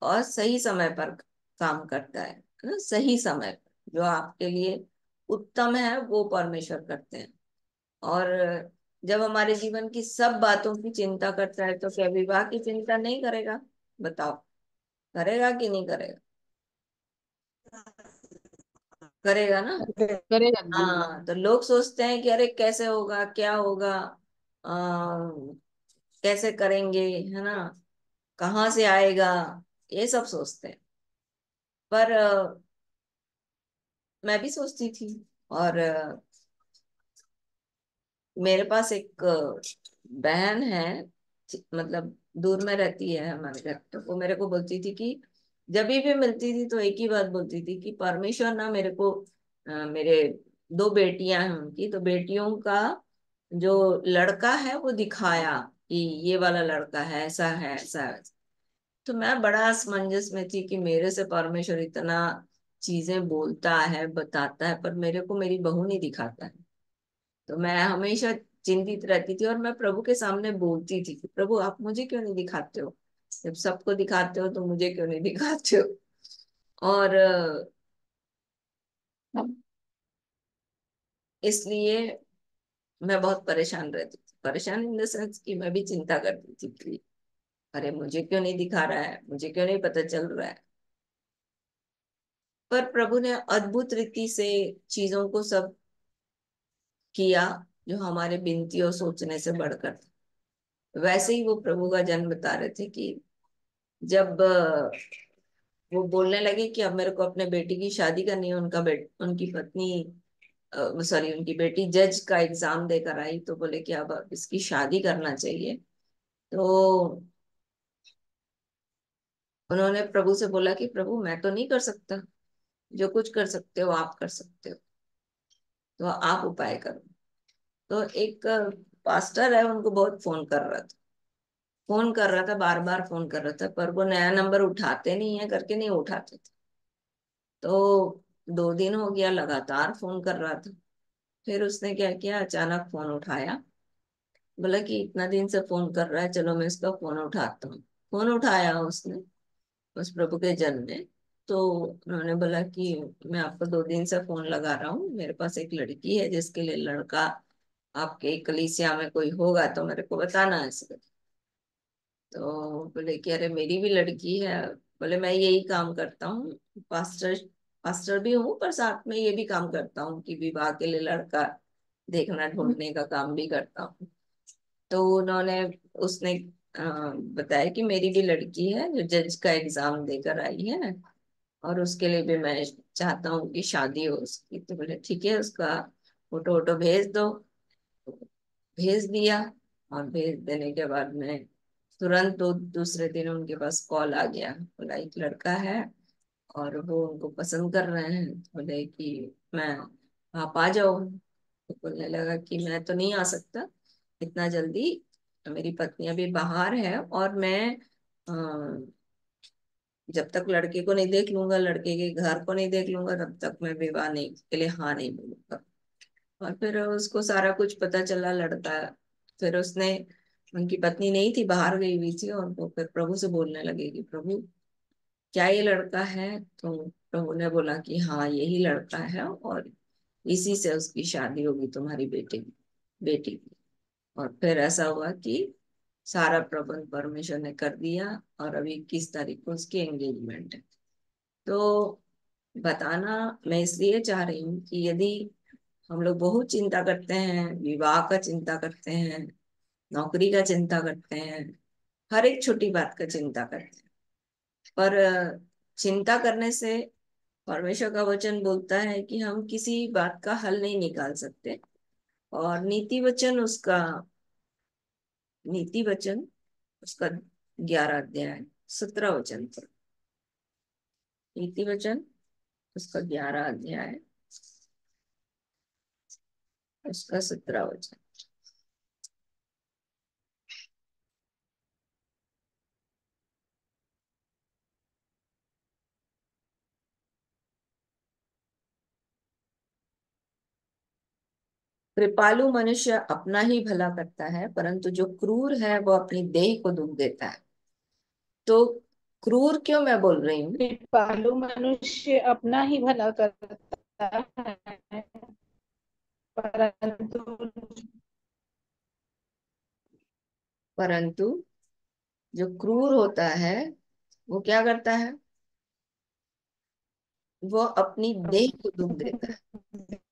और सही समय पर काम करता है ना? सही समय पर जो आपके लिए उत्तम है वो परमेश्वर करते हैं। और जब हमारे जीवन की सब बातों की चिंता करता है तो क्या विवाह की चिंता नहीं करेगा? बताओ, करेगा कि नहीं करेगा? करेगा ना। करेगा दीदी। हाँ, तो लोग सोचते हैं कि अरे कैसे होगा, क्या होगा, कैसे करेंगे, है ना, कहाँ से आएगा, ये सब सोचते हैं। पर मैं भी सोचती थी। और मेरे पास एक बहन है, मतलब दूर में रहती है हमारे घर। तो वो मेरे को बोलती थी कि जब भी मिलती थी तो एक ही बात बोलती थी कि परमेश्वर ना मेरे को मेरे दो बेटियां हैं उनकी, तो बेटियों का जो लड़का है वो दिखाया कि ये वाला लड़का है, ऐसा है, ऐसा है। तो मैं बड़ा असमंजस में थी कि मेरे से परमेश्वर इतना चीजें बोलता है, बताता है, पर मेरे को मेरी बहू नहीं दिखाता है। तो मैं हमेशा चिंतित रहती थी और मैं प्रभु के सामने बोलती थी कि प्रभु आप मुझे क्यों नहीं दिखाते हो? जब सबको दिखाते हो तो मुझे क्यों नहीं दिखाते हो? और इसलिए मैं बहुत परेशान रहती थी। परेशान इन द सेंस कि मैं भी चिंता करती थी कि अरे मुझे क्यों नहीं दिखा रहा है, मुझे क्यों नहीं पता चल रहा है। पर प्रभु ने अद्भुत रीति से चीजों को सब किया, जो हमारे विनती और सोचने से बढ़कर था। वैसे ही वो प्रभु का जन्म बता रहे थे कि जब वो बोलने लगे कि अब मेरे को अपने बेटी की शादी करनी है, उनकी पत्नी, सॉरी, उनकी बेटी जज का एग्जाम देकर आई, तो बोले कि अब इसकी शादी करना चाहिए। तो उन्होंने प्रभु से बोला कि प्रभु मैं तो नहीं कर सकता, जो कुछ कर सकते हो आप कर सकते हो, तो आप उपाय करो। तो एक पास्टर है, उनको बहुत फोन कर रहा था, बार बार फोन कर रहा था, पर वो नया नंबर उठाते नहीं है करके नहीं उठाते थे। तो 2 दिन हो गया लगातार फोन कर रहा था। फिर उसने क्या किया, अचानक फोन उठाया। बोला कि इतना दिन से फोन कर रहा है, चलो मैं इसका फोन उठाता हूँ। फोन उठाया उसने, उस प्रभु के जन ने। तो उन्होंने बोला कि मैं आपको 2 दिन से फोन लगा रहा हूँ, मेरे पास एक लड़की है जिसके लिए लड़का आपके कलीसिया में कोई होगा तो मेरे को बताना है ऐसे। तो बोले कि अरे मेरी भी लड़की है। बोले मैं यही काम करता हूँ, पास्टर पास्टर भी हूँ, पर साथ में ये भी काम करता हूँ कि विवाह के लिए लड़का देखना ढूंढने का काम भी करता हूँ। तो उन्होंने उसने बताया कि मेरी भी लड़की है जो जज का एग्जाम देकर आई है, और उसके लिए भी मैं चाहता हूँ कि शादी हो उसकी। तो बोले ठीक है, उसका फोटो वोटो भेज दो। भेज दिया। और भेज देने के बाद में तुरंत दूसरे दिन उनके पास कॉल आ गया, बोला एक लड़का है और वो उनको पसंद कर रहे हैं। तो बोले कि मैं, आप आ जाओ। तो बोलने लगा कि मैं तो नहीं आ सकता इतना जल्दी, मेरी पत्नी अभी बाहर है, और मैं जब तक लड़के को नहीं देख लूंगा, लड़के के घर को नहीं देख लूंगा, तब तक मैं विवाह नहीं के लिए हाँ नहीं बोलूंगा। और फिर उसको सारा कुछ पता चला लड़का। फिर उसने, उनकी पत्नी नहीं थी, बाहर गई हुई थी, और वो फिर प्रभु से बोलने लगे कि प्रभु क्या ये लड़का है? तो प्रभु ने बोला कि हाँ यही लड़का है, और इसी से उसकी शादी होगी तुम्हारी बेटी की। और फिर ऐसा हुआ कि सारा प्रबंध परमेश्वर ने कर दिया, और अभी 21 तारीख को उसकी एंगेजमेंट है। तो बताना मैं इसलिए चाह रही हूँ कि यदि हम लोग बहुत चिंता करते हैं, विवाह का चिंता करते हैं, नौकरी का चिंता करते हैं, हर एक छोटी बात का चिंता करते हैं, पर चिंता करने से परमेश्वर का वचन बोलता है कि हम किसी बात का हल नहीं निकाल सकते। और नीति वचन उसका 11 अध्याय 17 वचन पर, नीति वचन उसका 11 अध्याय उसका 17 वचन। कृपालु मनुष्य अपना ही भला करता है, परंतु जो क्रूर है वो अपनी देह को दुख देता है। तो क्रूर क्यों मैं बोल रही हूँ? कृपालु मनुष्य अपना ही भला करता है, परंतु परंतु जो क्रूर होता है वो क्या करता है, वो अपनी देह को दुख देता है।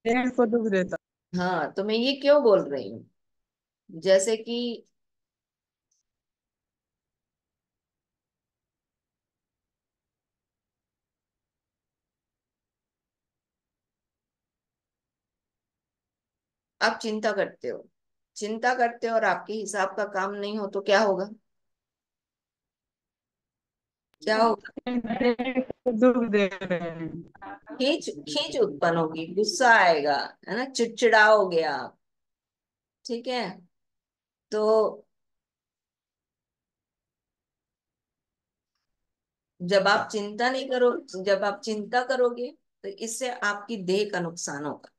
देह को दुख देता। हाँ, तो मैं ये क्यों बोल रही हूँ, जैसे कि आप चिंता करते हो और आपके हिसाब का काम नहीं हो तो क्या होगा, क्या होगा? देह को दुख दे रहे हैं। खींच खींच उत्पन्न होगी, गुस्सा आएगा, है ना, चिड़चिड़ाओगे आप। ठीक है, तो जब आप चिंता करोगे तो इससे आपकी देह का नुकसान होगा,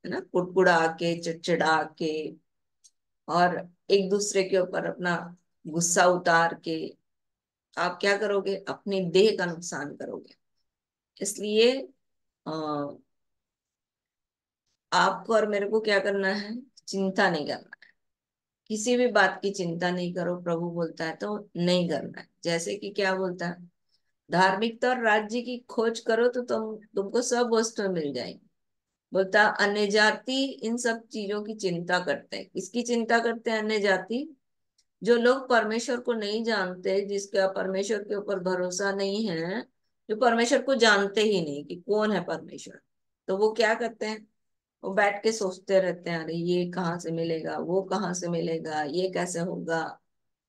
है ना, कुड़कुड़ा के, चिड़चिड़ा के, और एक दूसरे के ऊपर अपना गुस्सा उतार के आप क्या करोगे, अपनी देह का नुकसान करोगे। इसलिए अ, आपको और मेरे को क्या करना है, चिंता नहीं करना, किसी भी बात की चिंता नहीं करो, प्रभु बोलता है तो नहीं करना है। जैसे कि क्या बोलता है, धार्मिकता और राज्य की खोज करो तो तुमको सब वस्तुएं मिल जाएंगी। बोलता है, अन्य जाति इन सब चीजों की चिंता करते हैं। किसकी चिंता करते हैं अन्य जाति? जो लोग परमेश्वर को नहीं जानते, जिसका परमेश्वर के ऊपर भरोसा नहीं है, जो परमेश्वर को जानते ही नहीं कि कौन है परमेश्वर, तो वो क्या करते हैं, वो बैठ के सोचते रहते हैं, अरे ये कहाँ से मिलेगा, वो कहाँ से मिलेगा, ये कैसे होगा,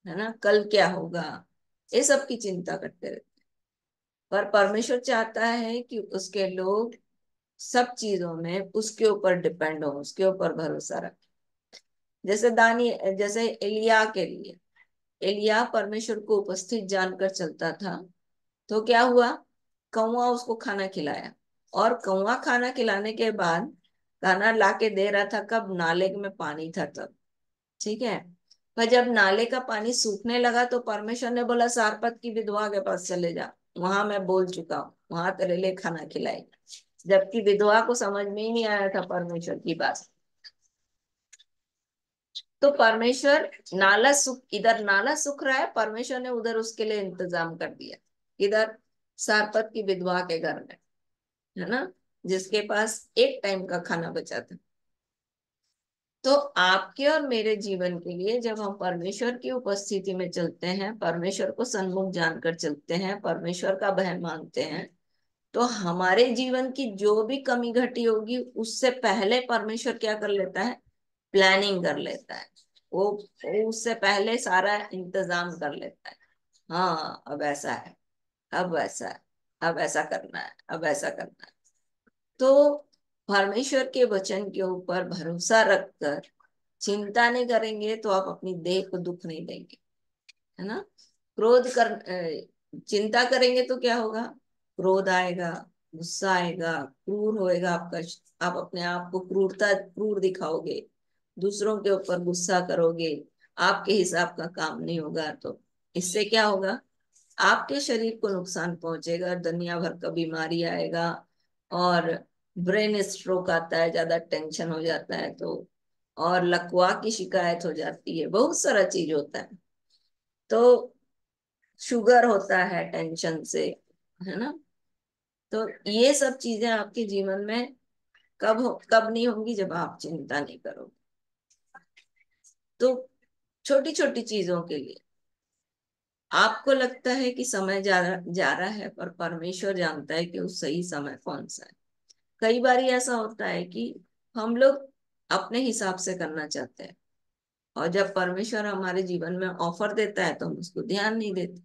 है ना, कल क्या होगा, ये सब की चिंता करते रहते हैं। पर परमेश्वर चाहता है कि उसके लोग सब चीजों में उसके ऊपर डिपेंड हो, उसके ऊपर भरोसा रखें। जैसे एलिया के लिए, एलिया परमेश्वर को उपस्थित जानकर चलता था, तो क्या हुआ, कौवा उसको खाना खिलाया, और कौवा खाना खिलाने के बाद खाना लाके दे रहा था कब, नाले में पानी था तब। ठीक है, पर जब नाले का पानी सूखने लगा तो परमेश्वर ने बोला सारपत की विधवा के पास चले जा, वहां मैं बोल चुका हूँ, वहां तेरे लिए खाना खिलाएगा। जबकि विधवा को समझ में ही नहीं आया था परमेश्वर की बात। तो परमेश्वर, इधर नाला सूख रहा है, परमेश्वर ने उधर उसके लिए इंतजाम कर दिया। इधर सारपत की विधवा के घर में, है ना, जिसके पास एक टाइम का खाना बचा था। तो आपके और मेरे जीवन के लिए जब हम परमेश्वर की उपस्थिति में चलते हैं, परमेश्वर को सन्मुख जानकर चलते हैं, परमेश्वर का भय मानते हैं, तो हमारे जीवन की जो भी कमी घटी होगी उससे पहले परमेश्वर क्या कर लेता है, प्लानिंग कर लेता है। वो उससे पहले सारा इंतजाम कर लेता है। हाँ, अब ऐसा है, अब ऐसा है, अब ऐसा करना है, अब ऐसा करना है। तो परमेश्वर के वचन के ऊपर भरोसा रखकर चिंता नहीं करेंगे तो आप अपनी देह को दुख नहीं देंगे, है ना। चिंता करेंगे तो क्या होगा, क्रोध आएगा, गुस्सा आएगा, क्रूर होएगा आपका, आप अपने आप को क्रूर दिखाओगे, दूसरों के ऊपर गुस्सा करोगे, आपके हिसाब का काम नहीं होगा, तो इससे क्या होगा, आपके शरीर को नुकसान पहुंचेगा, दुनिया भर का बीमारी आएगा, और ब्रेन स्ट्रोक आता है, ज्यादा टेंशन हो जाता है तो, और लकवा की शिकायत हो जाती है, बहुत सारा चीज होता है। तो शुगर होता है टेंशन से, है ना। तो ये सब चीजें आपके जीवन में कब नहीं होंगी, जब आप चिंता नहीं करोगे। तो छोटी छोटी चीजों के लिए आपको लगता है कि समय जा रहा है, पर परमेश्वर जानता है कि उस सही समय कौन सा है। कई बार ऐसा होता है कि हम लोग अपने हिसाब से करना चाहते हैं, और जब परमेश्वर हमारे जीवन में ऑफर देता है तो हम उसको ध्यान नहीं देते।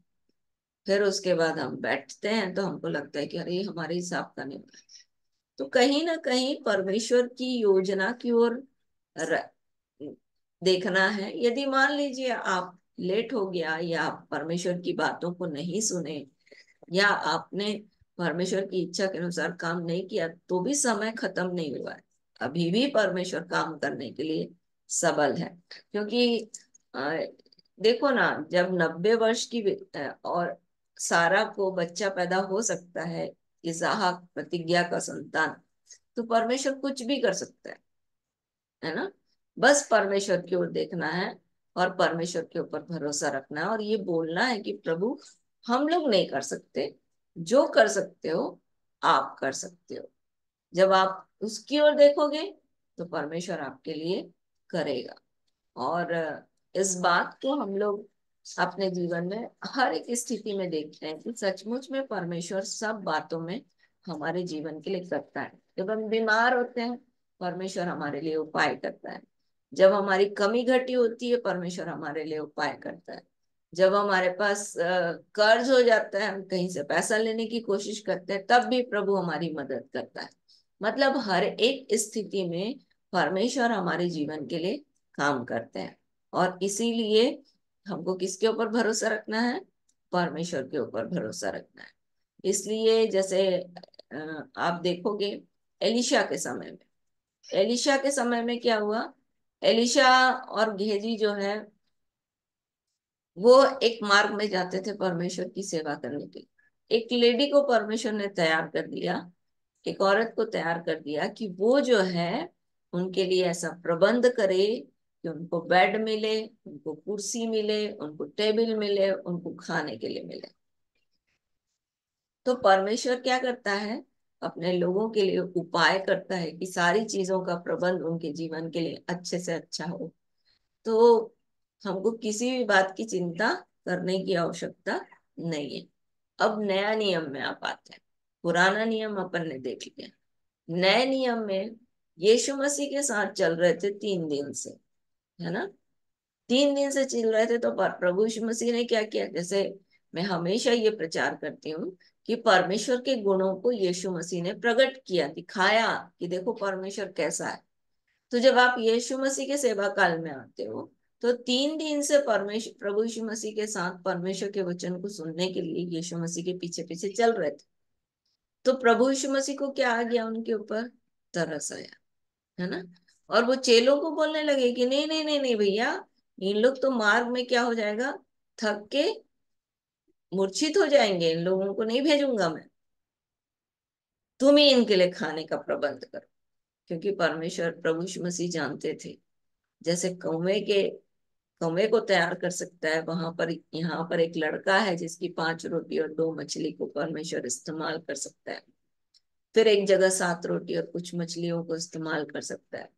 फिर उसके बाद हम बैठते हैं तो हमको लगता है कि अरे ये हमारे हिसाब का नहीं हुआ। तो कहीं ना कहीं परमेश्वर की योजना की ओर र- देखना है। यदि मान लीजिए आप लेट हो गया, या आप परमेश्वर की बातों को नहीं सुने, या आपने परमेश्वर की इच्छा के अनुसार काम नहीं किया, तो भी समय खत्म नहीं हुआ है। अभी भी परमेश्वर काम करने के लिए सबल है। क्योंकि अ, देखो ना, जब 90 वर्ष की और सारा को बच्चा पैदा हो सकता है, इसहाक प्रतिज्ञा का संतान, तो परमेश्वर कुछ भी कर सकता है ना। बस परमेश्वर की ओर देखना है, और परमेश्वर के ऊपर भरोसा रखना है और ये बोलना है कि प्रभु हम लोग नहीं कर सकते, जो कर सकते हो आप कर सकते हो। जब आप उसकी ओर देखोगे तो परमेश्वर आपके लिए करेगा। और इस बात को हम लोग अपने जीवन में हर एक स्थिति में देखते हैं कि सचमुच में परमेश्वर सब बातों में हमारे जीवन के लिए करता है। जब हम बीमार होते हैं परमेश्वर हमारे लिए उपाय करता है। जब हमारी कमी घटी होती है परमेश्वर हमारे लिए उपाय करता है। जब हमारे पास कर्ज हो जाता है, हम कहीं से पैसा लेने की कोशिश करते हैं, तब भी प्रभु हमारी मदद करता है। मतलब हर एक स्थिति में परमेश्वर हमारे जीवन के लिए काम करते हैं। और इसीलिए हमको किसके ऊपर भरोसा रखना है? परमेश्वर के ऊपर भरोसा रखना है। इसलिए जैसे आप देखोगे एलिशा के समय में क्या हुआ? एलिशा और गेहजी जो है वो एक मार्ग में जाते थे परमेश्वर की सेवा करने के लिए। एक लेडी को परमेश्वर ने तैयार कर दिया, एक औरत को तैयार कर दिया कि वो जो है उनके लिए ऐसा प्रबंध करे कि उनको बेड मिले, उनको कुर्सी मिले, उनको टेबल मिले, उनको खाने के लिए मिले। तो परमेश्वर क्या करता है? अपने लोगों के लिए उपाय करता है कि सारी चीजों का प्रबंध उनके जीवन के लिए अच्छे से अच्छा हो। तो हमको किसी भी बात की चिंता करने की आवश्यकता नहीं है। अब नया नियम में आप आते हैं। पुराना नियम अपन ने देख लिया। नए नियम में यीशु मसीह के साथ चल रहे थे 3 दिन से, है ना? 3 दिन से चल रहे थे तो प्रभु यीशु मसीह ने क्या किया? जैसे मैं हमेशा ये प्रचार करती हूँ कि परमेश्वर के गुणों को यीशु मसीह ने प्रकट किया, दिखाया कि देखो परमेश्वर कैसा है। तो जब आप यीशु मसीह के सेवा काल में आते हो तो 3 दिन से परमेश्वर प्रभु यीशु मसीह के साथ परमेश्वर के वचन को सुनने के लिए यीशु मसीह के पीछे पीछे चल रहे थे। तो प्रभु यीशु मसीह को क्या आ गया? उनके ऊपर तरस आया, है ना? और वो चेलों को बोलने लगे कि नहीं नहीं नहीं नहीं भैया, इन लोग तो मार्ग में क्या हो जाएगा, थक के मूर्छित हो जाएंगे, इन लोगों को नहीं भेजूंगा मैं, तुम ही इनके लिए खाने का प्रबंध करो। क्योंकि परमेश्वर प्रभु यीशु मसीह जानते थे जैसे कौवे को तैयार कर सकता है, वहां पर यहाँ पर एक लड़का है जिसकी 5 रोटी और 2 मछली को परमेश्वर इस्तेमाल कर सकता है। फिर एक जगह 7 रोटी और कुछ मछलियों को इस्तेमाल कर सकता है।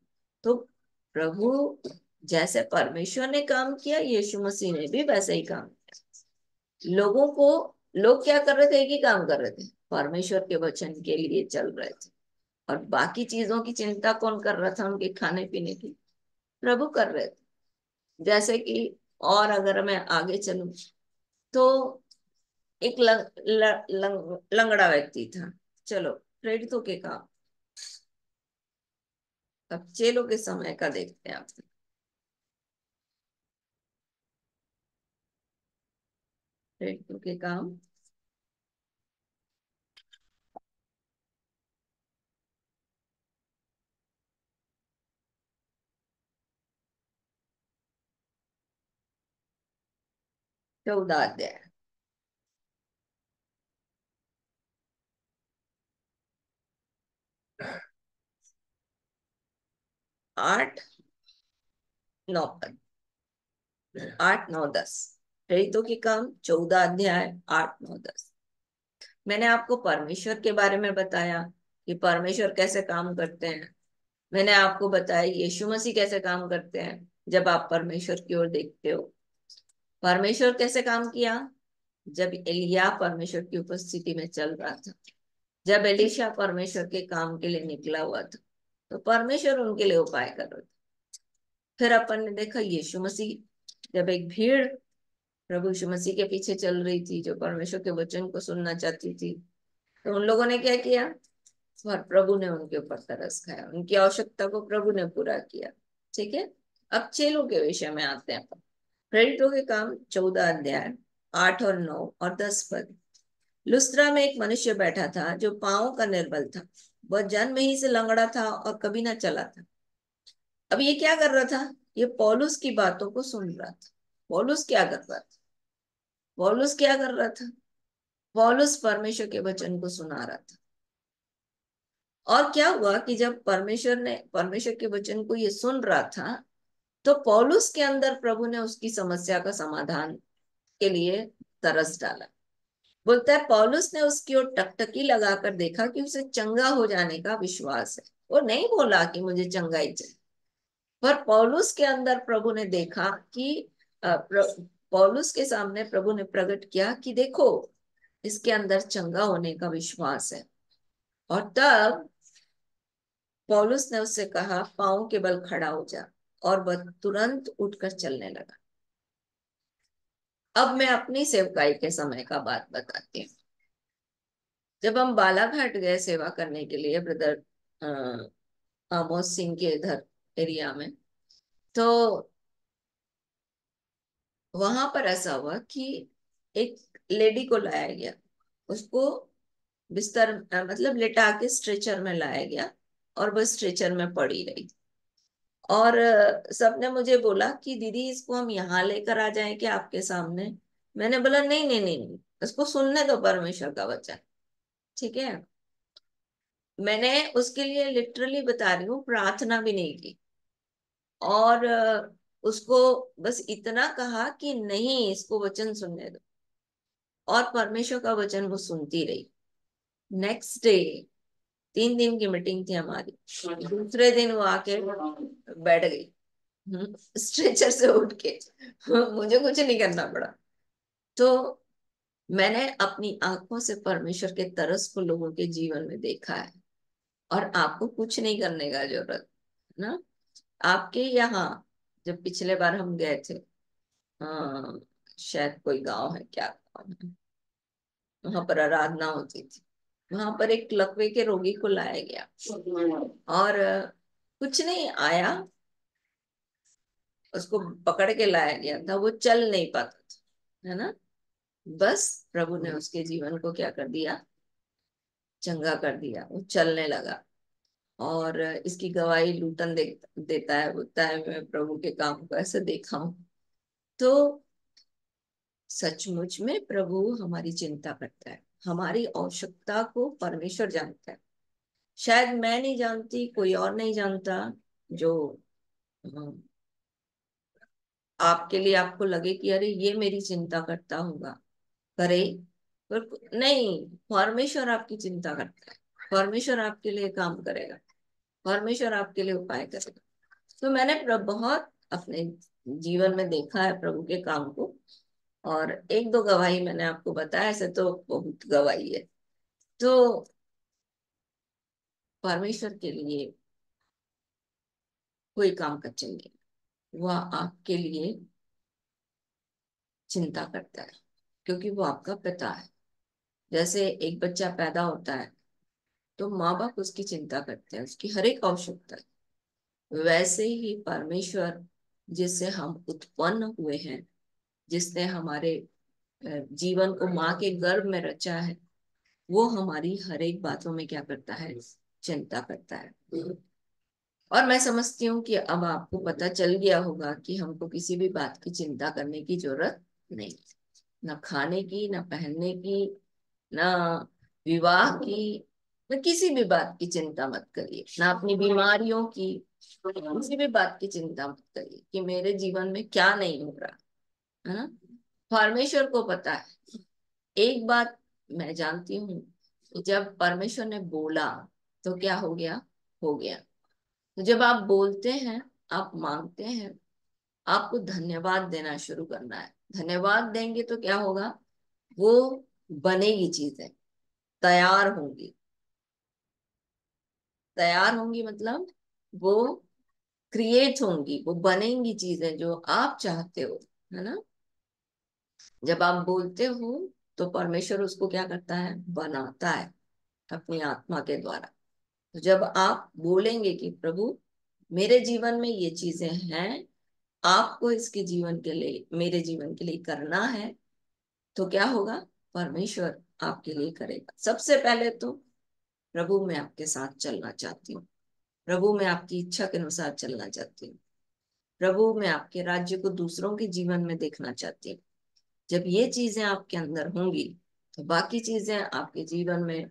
तो प्रभु जैसे परमेश्वर ने काम किया यीशु मसीह ने भी वैसे ही काम किया। लोग क्या कर रहे थे? एक ही काम कर रहे थे, परमेश्वर के वचन के लिए चल रहे थे। और बाकी चीजों की चिंता कौन कर रहा था? उनके खाने पीने की प्रभु कर रहे थे। जैसे कि और अगर मैं आगे चलूं तो एक लंगड़ा व्यक्ति था। चलो प्रेरितों के काम, अब चेलों के समय का देखते हैं आप। प्रेरितों के काम 14 अध्याय 8-9 पद, 8-9-10। प्रेरितों के काम 14 अध्याय 8-9-10। मैंने आपको परमेश्वर के बारे में बताया कि परमेश्वर कैसे काम करते हैं। मैंने आपको बताया यीशु मसीह कैसे काम करते हैं। जब आप परमेश्वर की ओर देखते हो, परमेश्वर कैसे काम किया? जब एलिया परमेश्वर की उपस्थिति में चल रहा था, जब एलीशा परमेश्वर के काम के लिए निकला हुआ था, तो परमेश्वर उनके लिए उपाय कर रहा था। फिर अपन ने देखा यीशु मसीह, जब एक भीड़ प्रभु यीशु मसीह के पीछे चल रही थी जो परमेश्वर के वचन को सुनना चाहती थी, तो उन लोगों ने क्या किया? और प्रभु ने उनके ऊपर तरस खाया, उनकी आवश्यकता को प्रभु ने पूरा किया। ठीक है, अब चेलों के विषय में आते हैं। प्रेरितों के काम 14 अध्याय 8 और 9 और 10 पद। लुस्त्रा में एक मनुष्य बैठा था जो पांवों का निर्बल था। वह जन्म ही से लंगड़ा था और कभी ना चला था। अब ये क्या कर रहा था? ये पौलुस की बातों को सुन रहा था। पौलुस क्या कर रहा था? पौलुस क्या कर रहा था? पौलुस परमेश्वर के वचन को सुना रहा था। और क्या हुआ कि जब परमेश्वर के वचन को ये सुन रहा था तो पौलुस के अंदर प्रभु ने उसकी समस्या का समाधान के लिए तरस डाला। बोलता है पौलुस ने उसकी ओर टकटकी लगाकर देखा कि उसे चंगा हो जाने का विश्वास है। वो नहीं बोला कि मुझे चंगाई चाहिए, पर पौलुस के अंदर प्रभु ने देखा कि पौलुस के सामने प्रभु ने प्रकट किया कि देखो इसके अंदर चंगा होने का विश्वास है। और तब पौलुस ने उससे कहा पांव के बल खड़ा हो जा, और वह तुरंत उठकर चलने लगा। अब मैं अपनी सेवकाई के समय का बात बताती हूँ। जब हम बालाघाट गए सेवा करने के लिए ब्रदर आमोस सिंह के इधर एरिया में, तो वहां पर ऐसा हुआ कि एक लेडी को लाया गया, उसको बिस्तर मतलब लिटा के स्ट्रेचर में लाया गया, और वह स्ट्रेचर में पड़ी रही। और सबने मुझे बोला कि दीदी इसको हम यहाँ लेकर आ जाएं क्या आपके सामने। मैंने बोला नहीं नहीं नहीं नहीं, उसको सुनने दो परमेश्वर का वचन, ठीक है। मैंने उसके लिए लिटरली बता रही हूँ प्रार्थना भी नहीं की, और उसको बस इतना कहा कि नहीं इसको वचन सुनने दो, और परमेश्वर का वचन वो सुनती रही। नेक्स्ट डे 3 दिन की मीटिंग थी हमारी, दूसरे दिन वो आके बैठ गई स्ट्रेचर से उठ के मुझे कुछ नहीं करना पड़ा। तो मैंने अपनी आंखों से परमेश्वर के तरस को लोगों के जीवन में देखा है, और आपको कुछ नहीं करने का जरूरत ना। आपके यहाँ जब पिछले बार हम गए थे, शायद कोई गांव है, क्या गाँव है, वहां पर आराधना होती थी। वहां पर एक लकवे के रोगी को लाया गया, और कुछ नहीं आया, उसको पकड़ के लाया गया था, वो चल नहीं पाता था, है ना। बस प्रभु ने उसके जीवन को क्या कर दिया, चंगा कर दिया, वो चलने लगा। और इसकी गवाही लूटन देता है, बोलता है मैं प्रभु के काम को ऐसे देखा हूं। तो सचमुच में प्रभु हमारी चिंता करता है, हमारी आवश्यकता को परमेश्वर जानता है। शायद मैं नहीं जानती, कोई और नहीं जानता, जो आपके लिए आपको लगे कि अरे ये मेरी चिंता करता होगा, करे, पर नहीं, परमेश्वर आपकी चिंता करता है, परमेश्वर आपके लिए काम करेगा, परमेश्वर आपके लिए उपाय करेगा। तो मैंने बहुत अपने जीवन में देखा है प्रभु के काम को, और एक दो गवाही मैंने आपको बताया, ऐसे तो बहुत गवाही है। तो परमेश्वर के लिए कोई काम का चाहिए, वह आपके लिए चिंता करता है, क्योंकि वो आपका पिता है। जैसे एक बच्चा पैदा होता है तो माँ बाप उसकी चिंता करते हैं, उसकी हर एक आवश्यकता, वैसे ही परमेश्वर जिससे हम उत्पन्न हुए हैं, जिसने हमारे जीवन को माँ के गर्भ में रचा है, वो हमारी हर एक बातों में क्या करता है, चिंता करता है। और मैं समझती हूँ कि अब आपको पता चल गया होगा कि हमको किसी भी बात की चिंता करने की जरूरत नहीं, ना खाने की, ना पहनने की, ना विवाह की, ना किसी भी बात की चिंता मत करिए, ना अपनी बीमारियों की, किसी भी बात की चिंता मत करिए कि मेरे जीवन में क्या नहीं हो रहा, है ना। परमेश्वर को पता है। एक बात मैं जानती हूँ कि जब परमेश्वर ने बोला तो क्या हो गया, हो गया। तो जब आप बोलते हैं, आप मांगते हैं, आपको धन्यवाद देना शुरू करना है। धन्यवाद देंगे तो क्या होगा, वो बनेगी चीजें, तैयार होंगी। तैयार होंगी मतलब वो क्रिएट होंगी, वो बनेंगी चीजें जो आप चाहते हो, है ना। जब आप बोलते हो तो परमेश्वर उसको क्या करता है, बनाता है अपनी आत्मा के द्वारा। तो जब आप बोलेंगे कि प्रभु मेरे जीवन में ये चीजें हैं, आपको इसके जीवन के लिए, मेरे जीवन के लिए करना है, तो क्या होगा, परमेश्वर आपके लिए करेगा। सबसे पहले तो प्रभु मैं आपके साथ चलना चाहती हूँ, प्रभु मैं आपकी इच्छा के अनुसार चलना चाहती हूँ, प्रभु मैं आपके राज्य को दूसरों के जीवन में देखना चाहती हूँ। जब ये चीजें आपके अंदर होंगी तो बाकी चीजें आपके जीवन में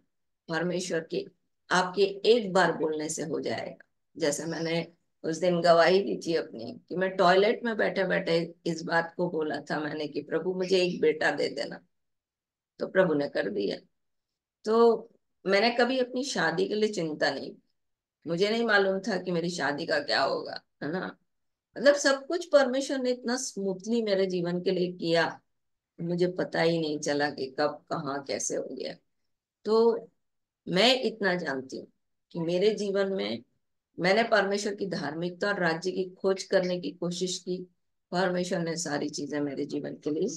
परमेश्वर के आपके एक बार बोलने से हो जाएगा। जैसे मैंने उस दिन गवाही दी थी अपनी कि मैं टॉयलेट में बैठे बैठे इस बात को बोला था मैंने कि प्रभु मुझे एक बेटा दे देना, तो प्रभु ने कर दिया। तो मैंने कभी अपनी शादी के लिए चिंता नहीं, मुझे नहीं मालूम था कि मेरी शादी का क्या होगा, है ना। मतलब सब कुछ परमेश्वर ने इतना स्मूथली मेरे जीवन के लिए किया, मुझे पता ही नहीं चला कि कब कहाँ कैसे हो गया। तो मैं इतना जानती हूँ कि मेरे जीवन में मैंने परमेश्वर की धार्मिकता और राज्य की खोज करने की कोशिश की, परमेश्वर ने सारी चीजें मेरे जीवन के लिए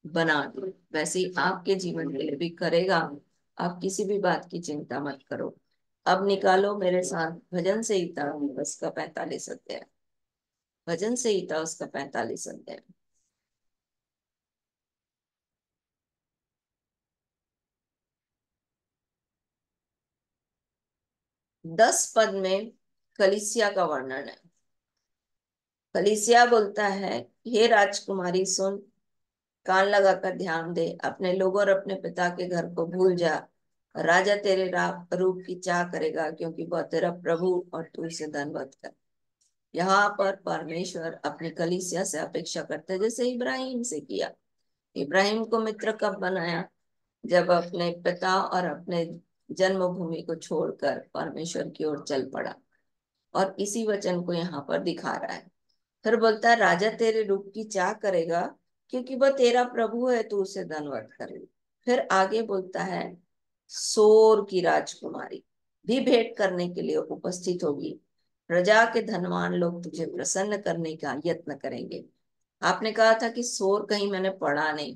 बना दी। वैसे ही आपके जीवन के लिए भी करेगा। आप किसी भी बात की चिंता मत करो। अब निकालो मेरे साथ भजन संहिता उसका 45 अध्याय। भजन संहिता उसका 45 अध्याय। 10 पद में कलीसिया का वर्णन है। कलीसिया बोलता है, हे राजकुमारी सुन, कान लगाकर ध्यान दे, अपने लोगों और अपने पिता के घर को भूल जा। राजा तेरे रूप की चाह करेगा, क्योंकि वह तेरा प्रभु और तू उसे धनवत कर। यहाँ पर परमेश्वर अपनी कलीसिया से अपेक्षा करते हैं, जैसे इब्राहिम से किया। इब्राहिम को मित्र कब बनाया? जब अपने पिता और अपने जन्मभूमि को छोड़कर परमेश्वर की ओर चल पड़ा। और इसी वचन को यहाँ पर दिखा रहा है। फिर बोलता है, राजा तेरे रूप की चाह करेगा, क्योंकि वह तेरा प्रभु है, तू उसे धनवत करे। फिर आगे बोलता है, सोर की राजकुमारी भी भेंट करने के लिए उपस्थित होगी। प्रजा के धनवान लोग तुझे प्रसन्न करने का यत्न करेंगे। आपने कहा था कि सोर कहीं मैंने पढ़ा नहीं,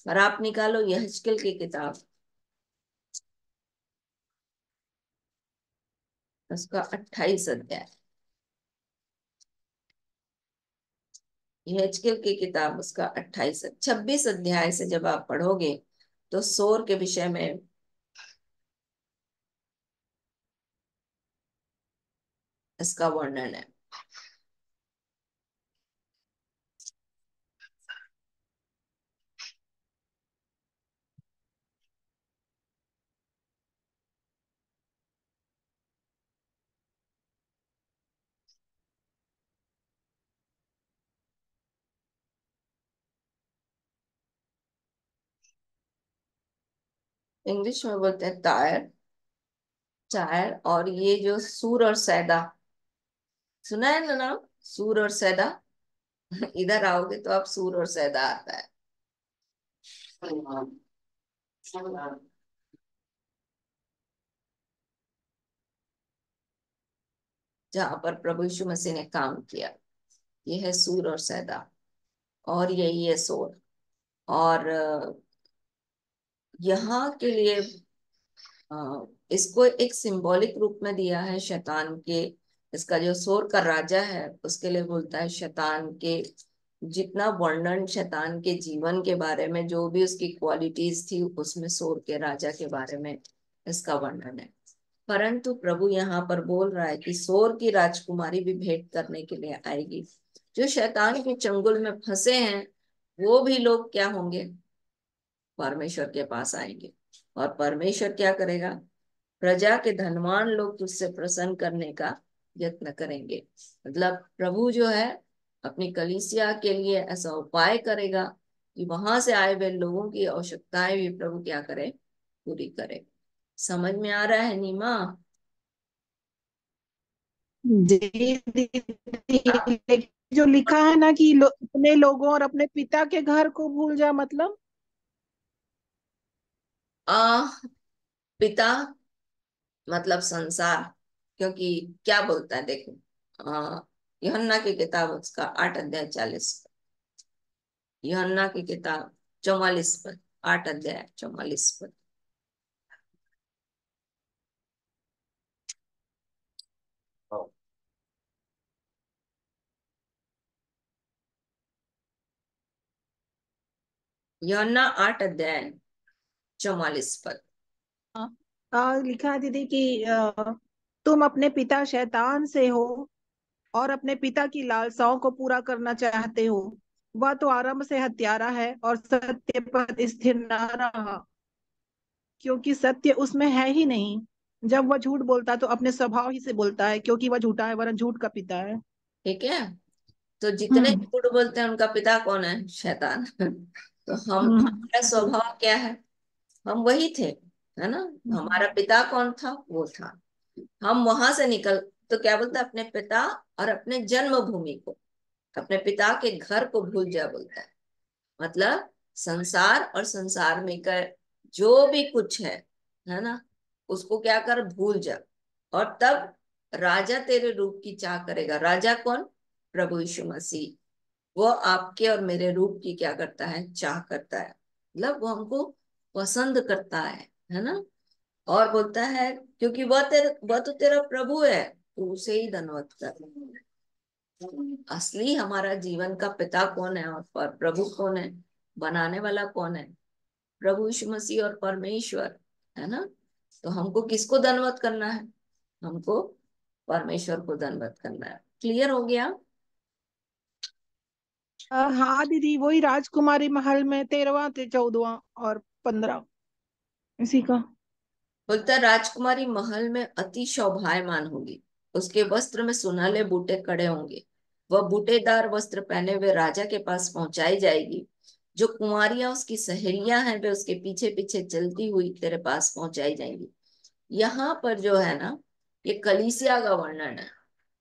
पर आप निकालो यहेजकेल की किताब, उसका 28 अध्याय। यहेजकेल की किताब उसका 26 अध्याय से जब आप पढ़ोगे तो सोर के विषय में इसका वर्णन है। इंग्लिश में बोलते हैं टायर, टायर। और ये जो सूर और सैदा, सुना है ना नाम, सूर और सैदा। इधर आओगे तो आप सूर और सैदा आता है। जहाँ पर प्रभु यीशु मसीह ने काम किया, ये है सूर और सैदा, और यही है सोर। और यहाँ के लिए इसको एक सिंबॉलिक रूप में दिया है शैतान के। इसका जो सोर का राजा है उसके लिए बोलता है शैतान के जितना वर्णन शैतान के जीवन के बारे में, जो भी उसकी क्वालिटीज थी, उसमें सोर के राजा के बारे में इसका वर्णन है। परंतु प्रभु यहाँ पर बोल रहा है कि सोर की राजकुमारी भी भेंट करने के लिए आएगी। जो शैतान के चंगुल में फंसे हैं वो भी लोग क्या होंगे? परमेश्वर के पास आएंगे। और परमेश्वर क्या करेगा? प्रजा के धनवान लोग तुझसे प्रसन्न करने का यत्न करेंगे। मतलब प्रभु जो है अपनी कलीसिया के लिए ऐसा उपाय करेगा कि वहां से आए हुए लोगों की आवश्यकताएं भी प्रभु क्या करे? पूरी करे। समझ में आ रहा है नीमा? जी दीदी, जो लिखा है ना कि अपने लोगों और अपने पिता के घर को भूल जा, मतलब आ पिता मतलब संसार। क्योंकि क्या बोलता है देखो, यूहन्ना की किताब उसका 8 अध्याय 40, यूहन्ना की किताब 44 पद, 8 अध्याय 44 पद। यूहन्ना 8 अध्याय 44 पद। लिखा है दीदी कि तुम अपने पिता शैतान से हो और अपने पिता की लालसाओं को पूरा करना चाहते हो। वह तो आरंभ से हत्यारा है और सत्य पर स्थिर न रहा, क्योंकि सत्य उसमें है ही नहीं। जब वह झूठ बोलता है तो अपने स्वभाव ही से बोलता है, क्योंकि वह झूठा है, वरन झूठ का पिता है। ठीक है। तो जितने हम्म। झूठ बोलते हैं उनका पिता कौन है? शैतान। तो हम, हम्म। हमारा स्वभाव क्या है? हम वही थे, है ना। हमारा पिता कौन था? वो था। हम वहां से निकल, तो क्या बोलता है? अपने पिता और अपने जन्मभूमि को, अपने पिता के घर को भूल जा बोलता है। मतलब संसार और संसार में का जो भी कुछ है ना, उसको क्या कर, भूल जा। और तब राजा तेरे रूप की चाह करेगा। राजा कौन? प्रभु यीशु मसीह। वो आपके और मेरे रूप की क्या करता है? चाह करता है। मतलब वो हमको पसंद करता है ना। और बोलता है क्योंकि वह तो तेरा प्रभु है, तू उसे ही धन्यवाद कर। असली हमारा जीवन का पिता कौन है और प्रभु कौन है? बनाने वाला कौन है? प्रभु यीशु मसीह और परमेश्वर, है ना। तो हमको किसको दंडवत करना है? हमको परमेश्वर को दंडवत करना है। क्लियर हो गया? हाँ दीदी, वही राजकुमारी महल में 13वां 14वां और 15 इसी का। बोलता, राजकुमारी महल में अति शोभायमान होगी, उसके वस्त्र में सुनहले बूटे कड़े होंगे। वह बूटेदार वस्त्र पहने हुए राजा के पास पहुंचाई जाएगी। जो कुंवारियां उसकी सहेलियां हैं वे उसके पीछे पीछे चलती हुई तेरे पास पहुंचाई जाएंगी। यहाँ पर जो है ना, ये कलीसिया का वर्णन है।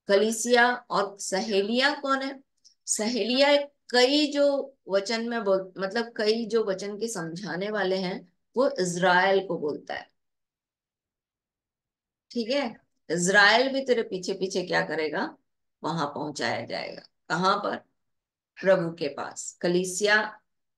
कलीसिया और सहेलियां कौन है? सहेलियां कई जो वचन में बोल, मतलब कई जो वचन के समझाने वाले हैं, वो इज़राइल को बोलता है। ठीक है। इज़राइल भी तेरे पीछे पीछे क्या करेगा? वहां पहुंचाया जाएगा। कहाँ पर? प्रभु के पास। कलीसिया,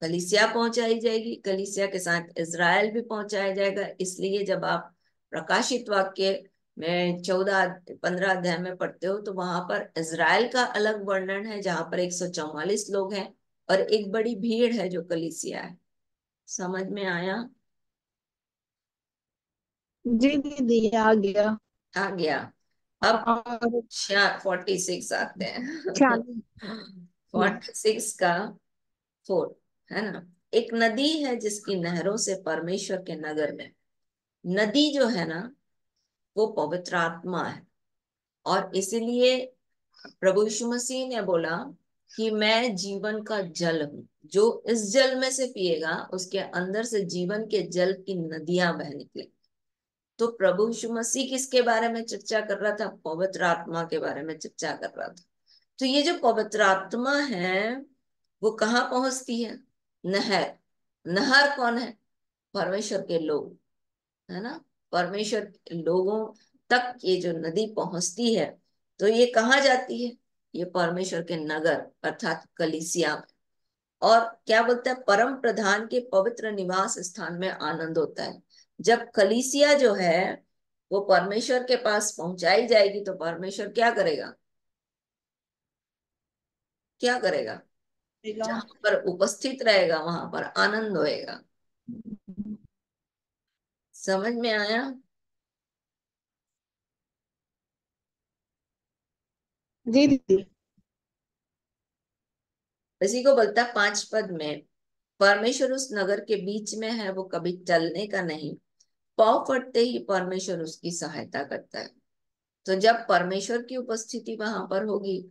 कलीसिया पहुंचाई जाएगी, कलीसिया के साथ इज़राइल भी पहुंचाया जाएगा। इसलिए जब आप प्रकाशित वाक्य में 14 15 अध्याय में पढ़ते हो, तो वहां पर इज़राइल का अलग वर्णन है, जहां पर 144 लोग हैं और एक बड़ी भीड़ है जो कलीसिया है। समझ में आया? जी दीदी, आ गया। आ गया। अब और 46 आते हैं। 46। 46 का 4, है ना। एक नदी है जिसकी नहरों से परमेश्वर के नगर में, नदी जो है ना, वो पवित्र आत्मा है। और इसीलिए प्रभु यीशु मसीह ने बोला कि मैं जीवन का जल हूँ। जो इस जल में से पिएगा, उसके अंदर से जीवन के जल की नदियां बह निकले। तो प्रभु यीशु मसीह किसके बारे में चर्चा कर रहा था? पवित्र आत्मा के बारे में चर्चा कर रहा था। तो ये जो पवित्र आत्मा है, वो कहाँ पहुंचती है? नहर। नहर कौन है? परमेश्वर के लोग, है ना। परमेश्वर के लोगों तक ये जो नदी पहुंचती है, तो ये कहाँ जाती है? ये परमेश्वर के नगर अर्थात कलीसिया में। और क्या बोलता है? परम प्रधान के पवित्र निवास स्थान में आनंद होता है। जब कलीसिया जो है वो परमेश्वर के पास पहुंचाई जाएगी, तो परमेश्वर क्या करेगा? क्या करेगा? जहां पर उपस्थित रहेगा वहां पर आनंद होएगा। समझ में आया? जी दीदी। इसी को बोलता है 5 पद में, परमेश्वर उस नगर के बीच में है, वो कभी टलने का नहीं। पाँव फटते ही परमेश्वर उसकी सहायता करता है। तो जब परमेश्वर की उपस्थिति वहां पर होगी,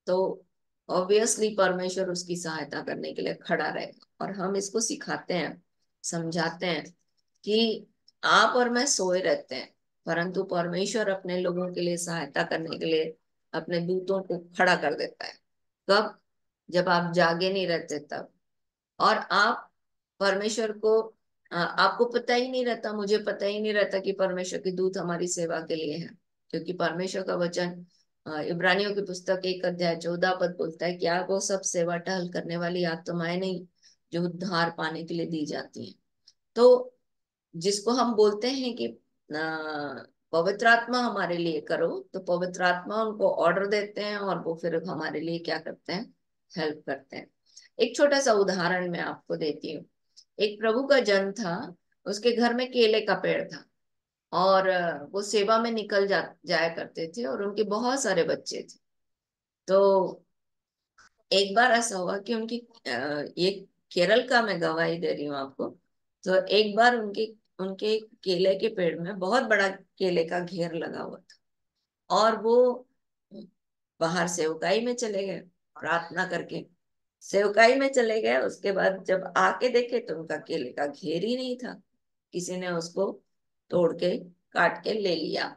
तो ऑब्वियसली परमेश्वर उसकी सहायता करने के लिए खड़ा रहेगा। और हम इसको सिखाते हैं, समझाते हैं कि आप और मैं सोए रहते हैं, परंतु परमेश्वर अपने लोगों के लिए सहायता करने के लिए अपने दूतों को खड़ा कर देता है। कब? जब आप जागे नहीं रहते तब। और आप परमेश्वर को, आपको पता ही नहीं रहता, मुझे पता ही नहीं रहता कि परमेश्वर के दूत हमारी सेवा के लिए है। क्योंकि परमेश्वर का वचन इब्रानियों की पुस्तक 1 अध्याय 14 पद बोलता है कि आप वो सब सेवा टहल करने वाली आत्माएं नहीं, जो उद्धार पाने के लिए दी जाती हैं। तो जिसको हम बोलते हैं कि पवित्र आत्मा हमारे लिए करो, तो पवित्र आत्मा उनको ऑर्डर देते हैं और वो फिर हमारे लिए क्या करते हैं? हेल्प करते हैं। एक छोटा सा उदाहरण मैं आपको देती हूँ। एक प्रभु का जन था, उसके घर में केले का पेड़ था। और वो सेवा में निकल जाया करते थे और उनके बहुत सारे बच्चे थे। तो एक बार ऐसा हुआ कि उनकी ये केरल का मैं गवाही दे रही हूँ आपको। तो एक बार उनके उनके केले के पेड़ में बहुत बड़ा केले का घेर लगा हुआ था, और वो बाहर सेवकाई में चले गए, प्रार्थना करके सेवकाई में चले गए। उसके बाद जब आके देखे तो उनका केले का घेर ही नहीं था, किसी ने उसको तोड़ के काट के ले लिया।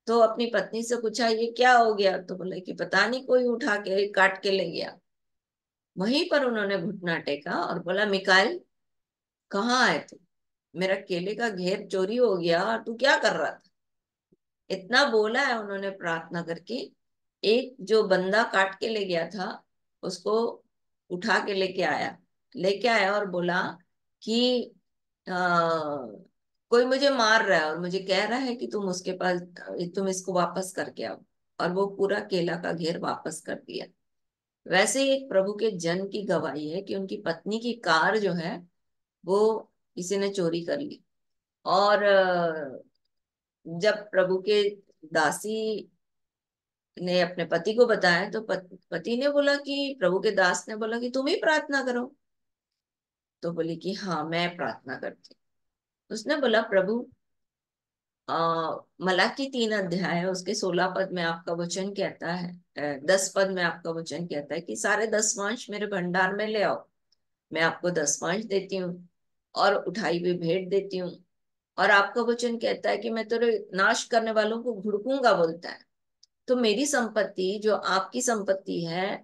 तो अपनी पत्नी से पूछा ये क्या हो गया, तो बोले कि पता नहीं, कोई उठा के काट के ले गया। वहीं पर उन्होंने घुटना टेका और बोला, मिकाएल कहाँ है तू, मेरा केले का घेर चोरी हो गया और तू क्या कर रहा था। इतना बोला है उन्होंने प्रार्थना करके। एक जो बंदा काट के ले गया था उसको उठा के लेके आया और बोला कि आ, कोई मुझे मार रहा है और मुझे कह रहा है कि तुम उसके पास, तुम इसको वापस करके आओ। और वो पूरा केला का घेर वापस कर दिया। वैसे ही एक प्रभु के जन की गवाही है कि उनकी पत्नी की कार जो है वो किसी ने चोरी कर ली। और जब प्रभु के दासी ने अपने पति को बताया तो पति ने बोला कि, प्रभु के दास ने बोला कि तुम ही प्रार्थना करो। तो बोली कि हाँ मैं प्रार्थना करती हूँ। उसने बोला, प्रभु मलाकी 3 अध्याय है, उसके 16 पद में आपका वचन कहता है, 10 पद में आपका वचन कहता है कि सारे दसवांश मेरे भंडार में ले आओ, मैं आपको दसवांश देती हूँ और उठाई हुई भेंट देती हूँ। और आपका वचन कहता है कि मैं तेरे नाश करने वालों को घुड़कूंगा, बोलता है। तो मेरी संपत्ति जो आपकी संपत्ति है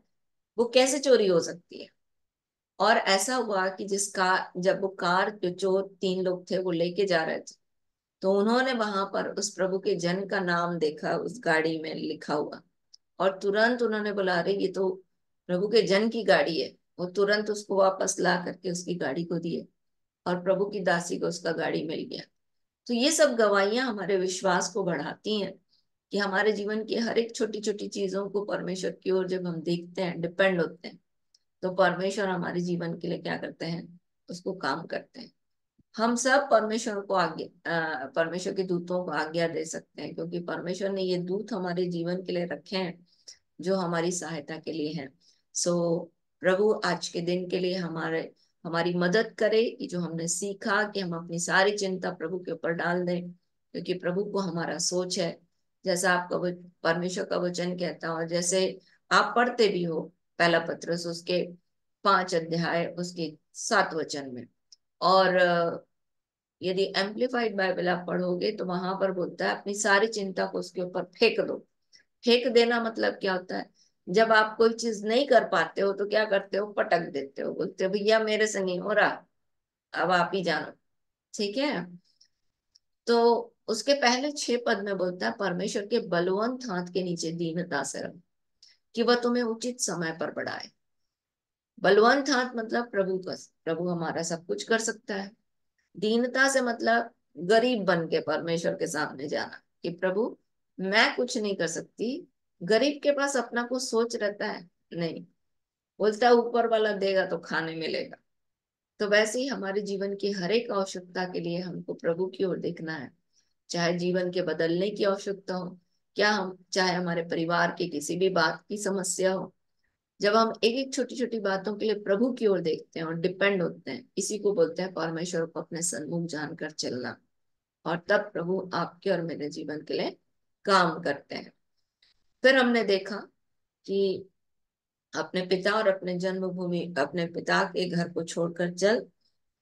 वो कैसे चोरी हो सकती है। और ऐसा हुआ कि जब वो कार, जो चोर 3 लोग थे वो लेके जा रहे थे, तो उन्होंने वहां पर उस प्रभु के जन का नाम देखा उस गाड़ी में लिखा हुआ। और तुरंत उन्होंने बोला, अरे ये तो प्रभु के जन की गाड़ी है। वो तुरंत उसको वापस ला करके उसकी गाड़ी को दिए और प्रभु की दासी को उसका गाड़ी मिल गया। तो ये सब गवाहियां हमारे विश्वास को बढ़ाती हैं कि हमारे जीवन की हर एक छोटी छोटी चीजों को परमेश्वर की ओर जब हम देखते हैं, डिपेंड होते हैं, तो परमेश्वर हमारे जीवन के लिए क्या करते हैं, उसको काम करते हैं। हम सब परमेश्वर को परमेश्वर के दूतों को आज्ञा दे सकते हैं, क्योंकि परमेश्वर ने ये दूत हमारे जीवन के लिए रखे हैं जो हमारी सहायता के लिए है। सो प्रभु आज के दिन के लिए हमारी मदद करे कि जो हमने सीखा कि हम अपनी सारी चिंता प्रभु के ऊपर डाल दें, क्योंकि प्रभु को हमारा सोच है। जैसा आपका परमेश्वर का वचन कहता है और जैसे आप पढ़ते भी हो, पहला पत्रस उसके 5 अध्याय उसके 7 वचन में। और यदि एम्पलीफाइड बाइबल आप पढ़ोगे तो वहां पर बोलता है, अपनी सारी चिंता को उसके ऊपर फेंक दो। फेंक देना मतलब क्या होता है, जब आप कोई चीज नहीं कर पाते हो तो क्या करते हो, पटक देते हो, बोलते हो भैया मेरे से नहीं हो रहा, अब आप ही जानो। ठीक है। तो उसके पहले 6 पद में बोलता है, परमेश्वर के बलवंत हाथ के नीचे दीनता से रहो कि वह तुम्हें उचित समय पर बढ़ाए। बलवंत हाथ मतलब प्रभु का, प्रभु हमारा सब कुछ कर सकता है। दीनता से मतलब गरीब बन के परमेश्वर के सामने जाना कि प्रभु मैं कुछ नहीं कर सकती। गरीब के पास अपना कुछ सोच रहता है नहीं, बोलता है ऊपर वाला देगा तो खाने मिलेगा। तो वैसे ही हमारे जीवन की हर एक आवश्यकता के लिए हमको प्रभु की ओर देखना है। चाहे जीवन के बदलने की आवश्यकता हो, क्या हम चाहे हमारे परिवार की किसी भी बात की समस्या हो, जब हम एक एक छोटी छोटी बातों के लिए प्रभु की ओर देखते हैं और डिपेंड होते हैं, इसी को बोलते हैं परमेश्वर को अपने सन्मुख जानकर चलना। और तब प्रभु आपके और मेरे जीवन के लिए काम करते हैं। फिर हमने देखा कि अपने पिता और अपने जन्मभूमि, अपने पिता के घर को छोड़कर चल,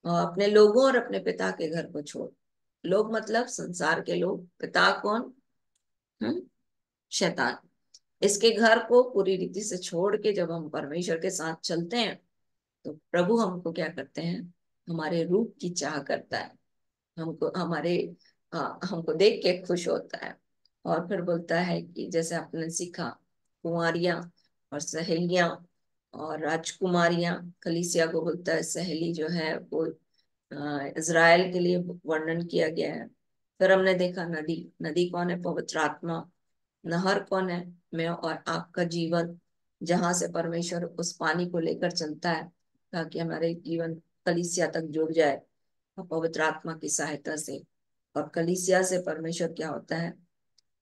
और अपने लोगों और अपने पिता के घर को छोड़। लोग मतलब संसार के लोग, पिता कौन, शैतान। इसके घर को पूरी रीति से छोड़ के जब हम परमेश्वर के साथ चलते हैं तो प्रभु हमको क्या करते हैं, हमारे रूप की चाह करता है, हमको हमको देख के खुश होता है। और फिर बोलता है कि जैसे आपने सीखा, कुंवारियां और सहेलियां और राजकुमारियां, कलीसिया को बोलता है सहेली जो है वो इज़राइल के लिए वर्णन किया गया है। फिर हमने देखा नदी, नदी कौन है, पवित्र आत्मा। नहर कौन है, मैं और आपका जीवन, जहां से परमेश्वर उस पानी को लेकर चलता है ताकि हमारे जीवन कलीसिया तक जुड़ जाए और पवित्र आत्मा की सहायता से। और कलीसिया से परमेश्वर क्या होता है,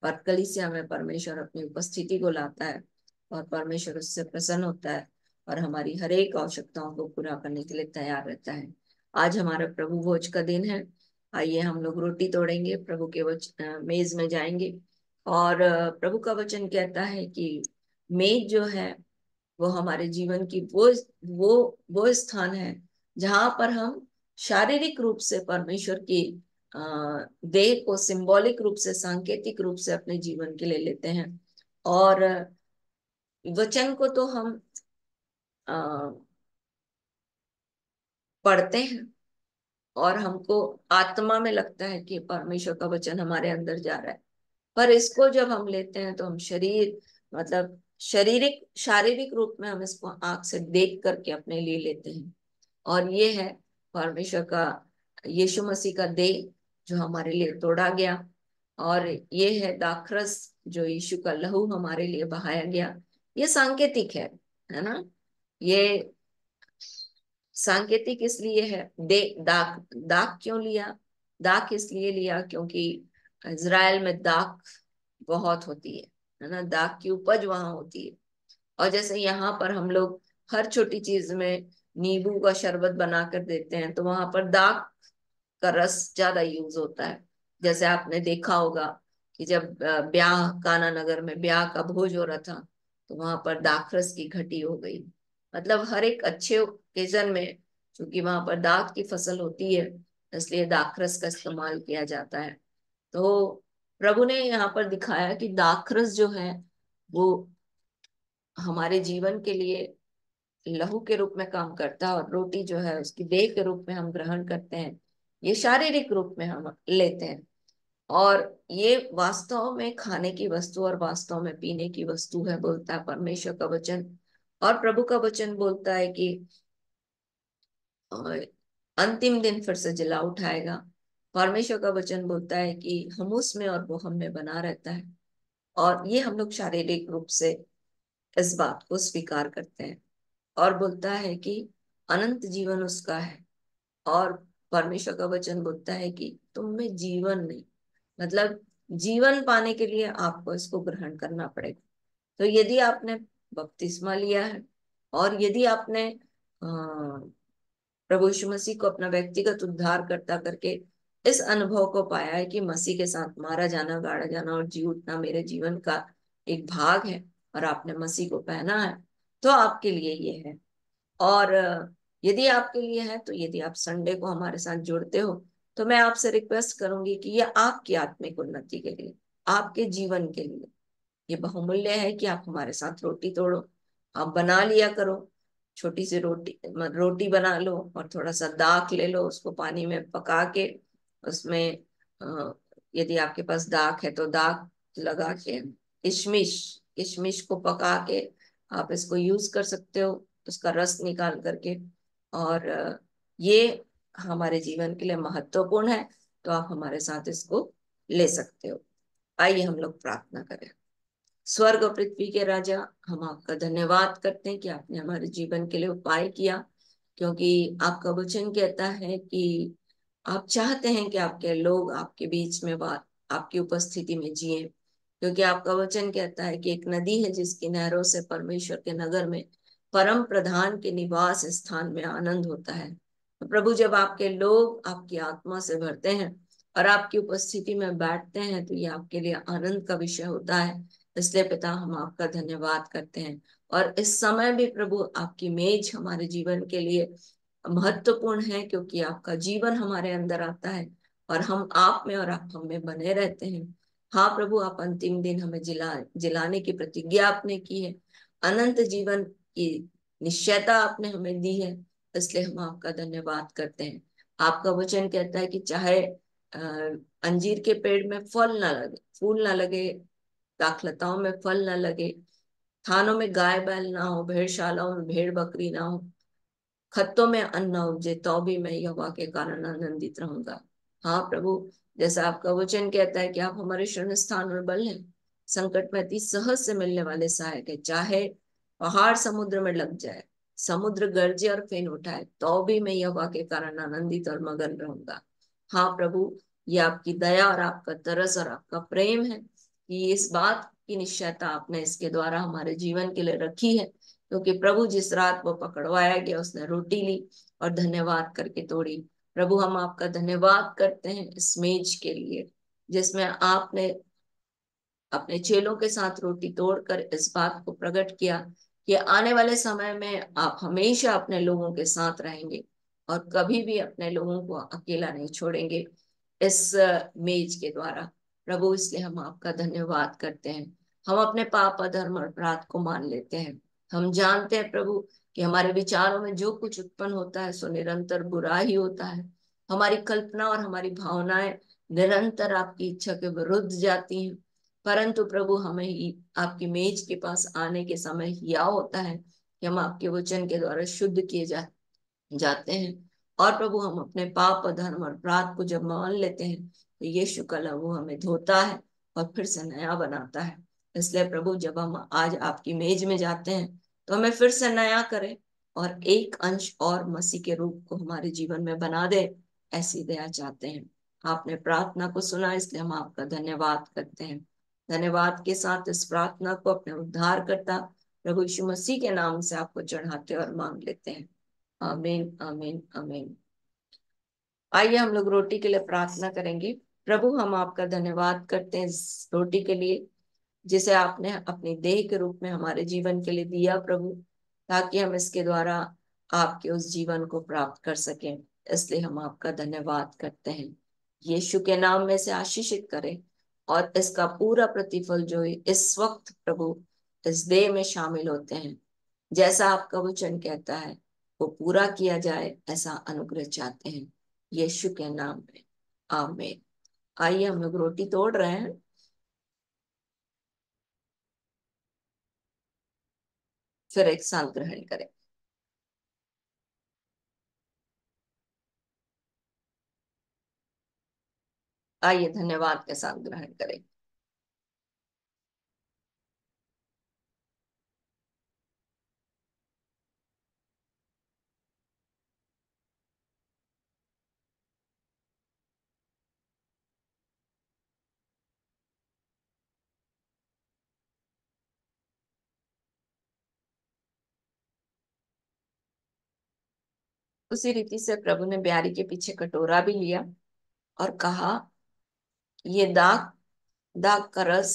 पर कलीसिया में परमेश्वर अपनी उपस्थिति को लाता है और परमेश्वर उससे प्रसन्न होता है और हमारी हर एक आवश्यकताओं को पूरा करने के लिए तैयार रहता है। आज हमारा प्रभु भोज का दिन है आइए हम लोग रोटी तोड़ेंगे, प्रभु के मेज में जाएंगे। और प्रभु का वचन कहता है कि मेज जो है वो हमारे जीवन की वो स्थान है जहां पर हम शारीरिक रूप से परमेश्वर की अ, देह को सिंबॉलिक रूप से, सांकेतिक रूप से अपने जीवन के लिए लेते हैं। और वचन को तो हम अ, पढ़ते हैं और हमको आत्मा में लगता है कि परमेश्वर का वचन हमारे अंदर जा रहा है, पर इसको जब हम लेते हैं तो हम शरीर, मतलब शारीरिक रूप में हम इसको आंख से देख करके अपने लिए लेते हैं। और ये है परमेश्वर का, यीशु मसीह का देह जो हमारे लिए तोड़ा गया। और ये है दाखरस जो यीशु का लहू हमारे लिए बहाया गया। ये सांकेतिक है ना। ये सांकेतिक इसलिए है। दे दाख दाख क्यों लिया? दाख इसलिए लिया क्योंकि इज़राइल में दाख बहुत होती है ना। दाख की उपज वहां होती है। और जैसे यहाँ पर हम लोग हर छोटी चीज में नींबू का शरबत बना कर देते हैं, तो वहां पर दाख का रस ज्यादा यूज होता है। जैसे आपने देखा होगा कि जब ब्याह, काना नगर में ब्याह का भोज हो रहा था, तो वहां पर दाखरस की घटी हो गई। मतलब हर एक अच्छे ओकेजन में, क्योंकि वहां पर दाख की फसल होती है, इसलिए दाखरस का इस्तेमाल किया जाता है। तो प्रभु ने यहाँ पर दिखाया कि दाखरस जो है वो हमारे जीवन के लिए लहू के रूप में काम करता है, और रोटी जो है उसकी देह के रूप में हम ग्रहण करते हैं। ये शारीरिक रूप में हम लेते हैं। और ये वास्तव में खाने की वस्तु और वास्तव में पीने की वस्तु है, बोलता है परमेश्वर का वचन। और प्रभु का वचन बोलता है कि अ, अंतिम दिन फिर से जिला उठाएगा। परमेश्वर का वचन बोलता है कि हम उसमें और वो हम में बना रहता है। और ये हम लोग शारीरिक रूप से इस बात को स्वीकार करते हैं। और बोलता है कि अनंत जीवन उसका है। और परमेश्वर का वचन बोलता है कि तुम में जीवन नहीं, मतलब जीवन पाने के लिए आपको इसको ग्रहण करना पड़ेगा। तो यदि आपने बपतिस्मा लिया है, और यदि आपने प्रभु यीशु मसीह को अपना व्यक्तिगत उद्धारकर्ता करके इस अनुभव को पाया है कि मसीह के साथ मारा जाना, गाड़ा जाना और जी उठना मेरे जीवन का एक भाग है, और आपने मसीह को पहना है, तो आपके लिए ये है। और यदि आपके लिए है, तो यदि आप संडे को हमारे साथ जुड़ते हो, तो मैं आपसे रिक्वेस्ट करूंगी कि ये आपकी आत्मिक उन्नति के लिए, आपके जीवन के लिए ये बहुमूल्य है कि आप हमारे साथ रोटी तोड़ो। आप बना लिया करो, छोटी सी रोटी रोटी बना लो और थोड़ा सा दाख ले लो, उसको पानी में पका के उसमें यदि आपके पास दाख है तो दाख लगा के, किशमिश किशमिश को पका के आप इसको यूज कर सकते हो, उसका रस निकाल करके। और ये हमारे जीवन के लिए महत्वपूर्ण है, तो आप हमारे साथ इसको ले सकते हो। आइए हम लोग प्रार्थना करें। स्वर्ग और पृथ्वी के राजा, हम आपका धन्यवाद करते हैं कि आपने हमारे जीवन के लिए उपाय किया, क्योंकि आपका वचन कहता है कि आप चाहते हैं कि आपके लोग आपके बीच में बात, आपकी उपस्थिति में जिए। क्योंकि आपका वचन कहता है कि एक नदी है जिसकी नहरों से परमेश्वर के नगर में परम प्रधान के निवास स्थान में आनंद होता है। तो प्रभु, जब आपके लोग आपकी आत्मा से भरते हैं और आपकी उपस्थिति में बैठते हैं, तो ये आपके लिए आनंद का विषय होता है। इसलिए पिता, हम आपका धन्यवाद करते हैं। और इस समय भी प्रभु, आपकी मेज हमारे जीवन के लिए महत्वपूर्ण है, क्योंकि आपका जीवन हमारे अंदर आता है और हम आप में और आप हम में बने रहते हैं। हाँ प्रभु, आप अंतिम दिन हमें जिलाने की प्रतिज्ञा आपने की है, अनंत जीवन की निश्चयता आपने हमें दी है। इसलिए हम आपका धन्यवाद करते हैं। आपका वचन कहता है कि चाहे अंजीर के पेड़ में फल ना लगे, फूल ना लगे, दाखलताओं में फल ना लगे, थानों में गाय बैल ना हो, भेड़शालाओं में भेड़ बकरी ना हो, खत्तों में अन्न न उपजे, तो भी मैं यहोवा के कारण आनंदित रहूंगा। हाँ प्रभु, जैसा आपका वचन कहता है कि आप हमारे शरण स्थान और बल हैं, संकट में अति सहज से मिलने वाले सहायक है। चाहे पहाड़ समुद्र में लग जाए, समुद्र गरजे और फेन उठाए, तो भी मैं यहोवा के कारण आनंदित और मगन रहूंगा। हाँ प्रभु, ये आपकी दया और आपका तरस और आपका प्रेम है कि इस बात की निश्चयता आपने इसके द्वारा हमारे जीवन के लिए रखी है। क्योंकि प्रभु, जिस रात वो पकड़वाया गया, उसने रोटी ली और धन्यवाद करके तोड़ी प्रभु हम आपका धन्यवाद करते हैं इस मेज के लिए, जिसमें आपने अपने चेलों के साथ रोटी तोड़कर इस बात को प्रकट किया कि आने वाले समय में आप हमेशा अपने लोगों के साथ रहेंगे और कभी भी अपने लोगों को अकेला नहीं छोड़ेंगे इस मेज के द्वारा। प्रभु इसलिए हम आपका धन्यवाद करते हैं। हम अपने पाप अधर्म और अपराध को मान लेते हैं। हम जानते हैं प्रभु कि हमारे विचारों में जो कुछ उत्पन्न होता है सो निरंतर बुरा ही होता है। हमारी कल्पना और हमारी भावनाएं निरंतर आपकी इच्छा के विरुद्ध जाती हैं। परंतु प्रभु हमें ही आपकी मेज के पास आने के समय यह होता है कि हम आपके वचन के द्वारा शुद्ध किए जाते हैं। और प्रभु हम अपने पाप और धर्म और अपराध को जब मान लेते हैं तो यीशु का लहू हमें धोता है और फिर से नया बनाता है। इसलिए प्रभु जब हम आज आपकी मेज में जाते हैं तो हमें फिर से नया करे और एक अंश और मसीह के रूप को हमारे जीवन में बना दे, ऐसी दया चाहते हैं। आपने प्रार्थना को सुना, इसलिए हम आपका धन्यवाद करते हैं। धन्यवाद के साथ इस प्रार्थना को अपने उद्धार करता प्रभु यीशु मसीह के नाम से आपको चढ़ाते और मांग लेते हैं। आमीन आमीन आमीन। आइए हम लोग रोटी के लिए प्रार्थना करेंगे। प्रभु हम आपका धन्यवाद करते हैं इस रोटी के लिए जिसे आपने अपनी देह के रूप में हमारे जीवन के लिए दिया प्रभु, ताकि हम इसके द्वारा आपके उस जीवन को प्राप्त कर सकें। इसलिए हम आपका धन्यवाद करते हैं। यीशु के नाम में से आशीषित करें और इसका पूरा प्रतिफल जो इस वक्त प्रभु इस देह में शामिल होते हैं, जैसा आपका वचन कहता है वो पूरा किया जाए, ऐसा अनुग्रह चाहते हैं यीशु के नाम में। आमीन। आइए हम लोग रोटी तोड़ रहे हैं। फिर एक साथ ग्रहण करें। आइए धन्यवाद के साथ ग्रहण करें। उसी रीति से प्रभु ने ब्यारी के पीछे कटोरा भी लिया और कहा, ये दाग दाग का रस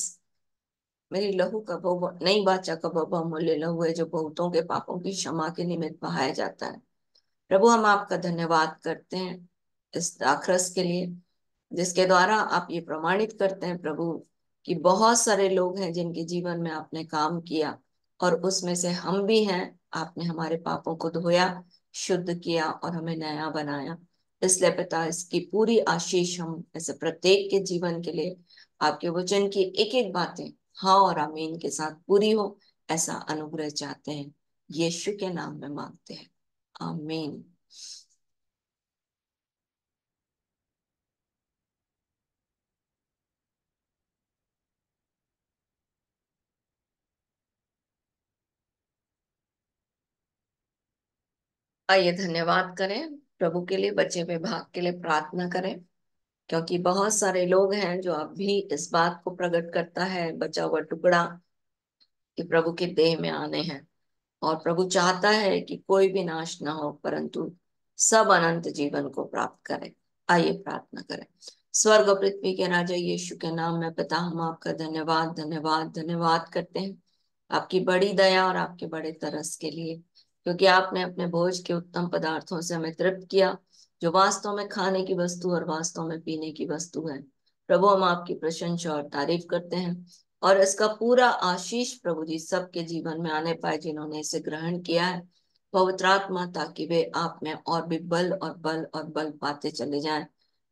मेरी लहू का नई वाचा का बहुमूल्य लहू है, जो बहुतों के पापों की क्षमा के निमित्त बहाया जाता है। प्रभु हम आपका धन्यवाद करते हैं इस दाखरस के लिए, जिसके द्वारा आप ये प्रमाणित करते हैं प्रभु कि बहुत सारे लोग हैं जिनके जीवन में आपने काम किया और उसमें से हम भी हैं। आपने हमारे पापों को धोया, शुद्ध किया और हमें नया बनाया। इसलिए पिता इसकी पूरी आशीष हम ऐसे प्रत्येक के जीवन के लिए आपके वचन की एक एक बातें हाँ और आमीन के साथ पूरी हो, ऐसा अनुग्रह चाहते हैं। यीशु के नाम में मांगते हैं, आमीन। आइए धन्यवाद करें प्रभु के लिए, बचे हुए भाग के लिए प्रार्थना करें, क्योंकि बहुत सारे लोग हैं जो अब भी इस बात को प्रकट करता है बचा हुआ टुकड़ा कि प्रभु के देह में आने हैं। और प्रभु चाहता है कि कोई भी नाश ना हो परंतु सब अनंत जीवन को प्राप्त करें। आइए प्रार्थना करें। स्वर्ग और पृथ्वी के राजा यीशु के नाम में पिता हम आपका धन्यवाद धन्यवाद धन्यवाद करते हैं आपकी बड़ी दया और आपके बड़े तरस के लिए, क्योंकि आपने अपने भोज के उत्तम पदार्थों से हमें तृप्त किया, जो वास्तव में खाने की वस्तु और वास्तव में पीने की वस्तु है। प्रभु हम आपकी प्रशंसा और तारीफ करते हैं और इसका पूरा आशीष प्रभु जी सबके जीवन में आने पाए जिन्होंने इसे ग्रहण किया है। पवित्र आत्मा, ताकि वे आप में और भी बल और बल और बल पाते चले जाएं।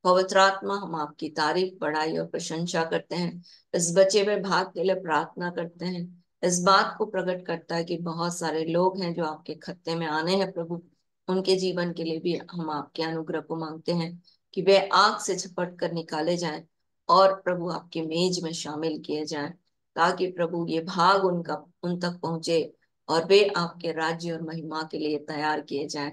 पवित्र आत्मा, हम आपकी तारीफ बड़ाई और प्रशंसा करते हैं। इस बचे हुए भाग के लिए प्रार्थना करते हैं। इस बात को प्रकट करता है कि बहुत सारे लोग हैं जो आपके खत्ते में आने हैं प्रभु, उनके जीवन के लिए भी हम आपके अनुग्रह को मांगते हैं कि वे आग से झपट कर निकाले जाएं और प्रभु आपके मेज में शामिल किए जाएं, ताकि प्रभु ये भाग उन तक पहुंचे और वे आपके राज्य और महिमा के लिए तैयार किए जाएं।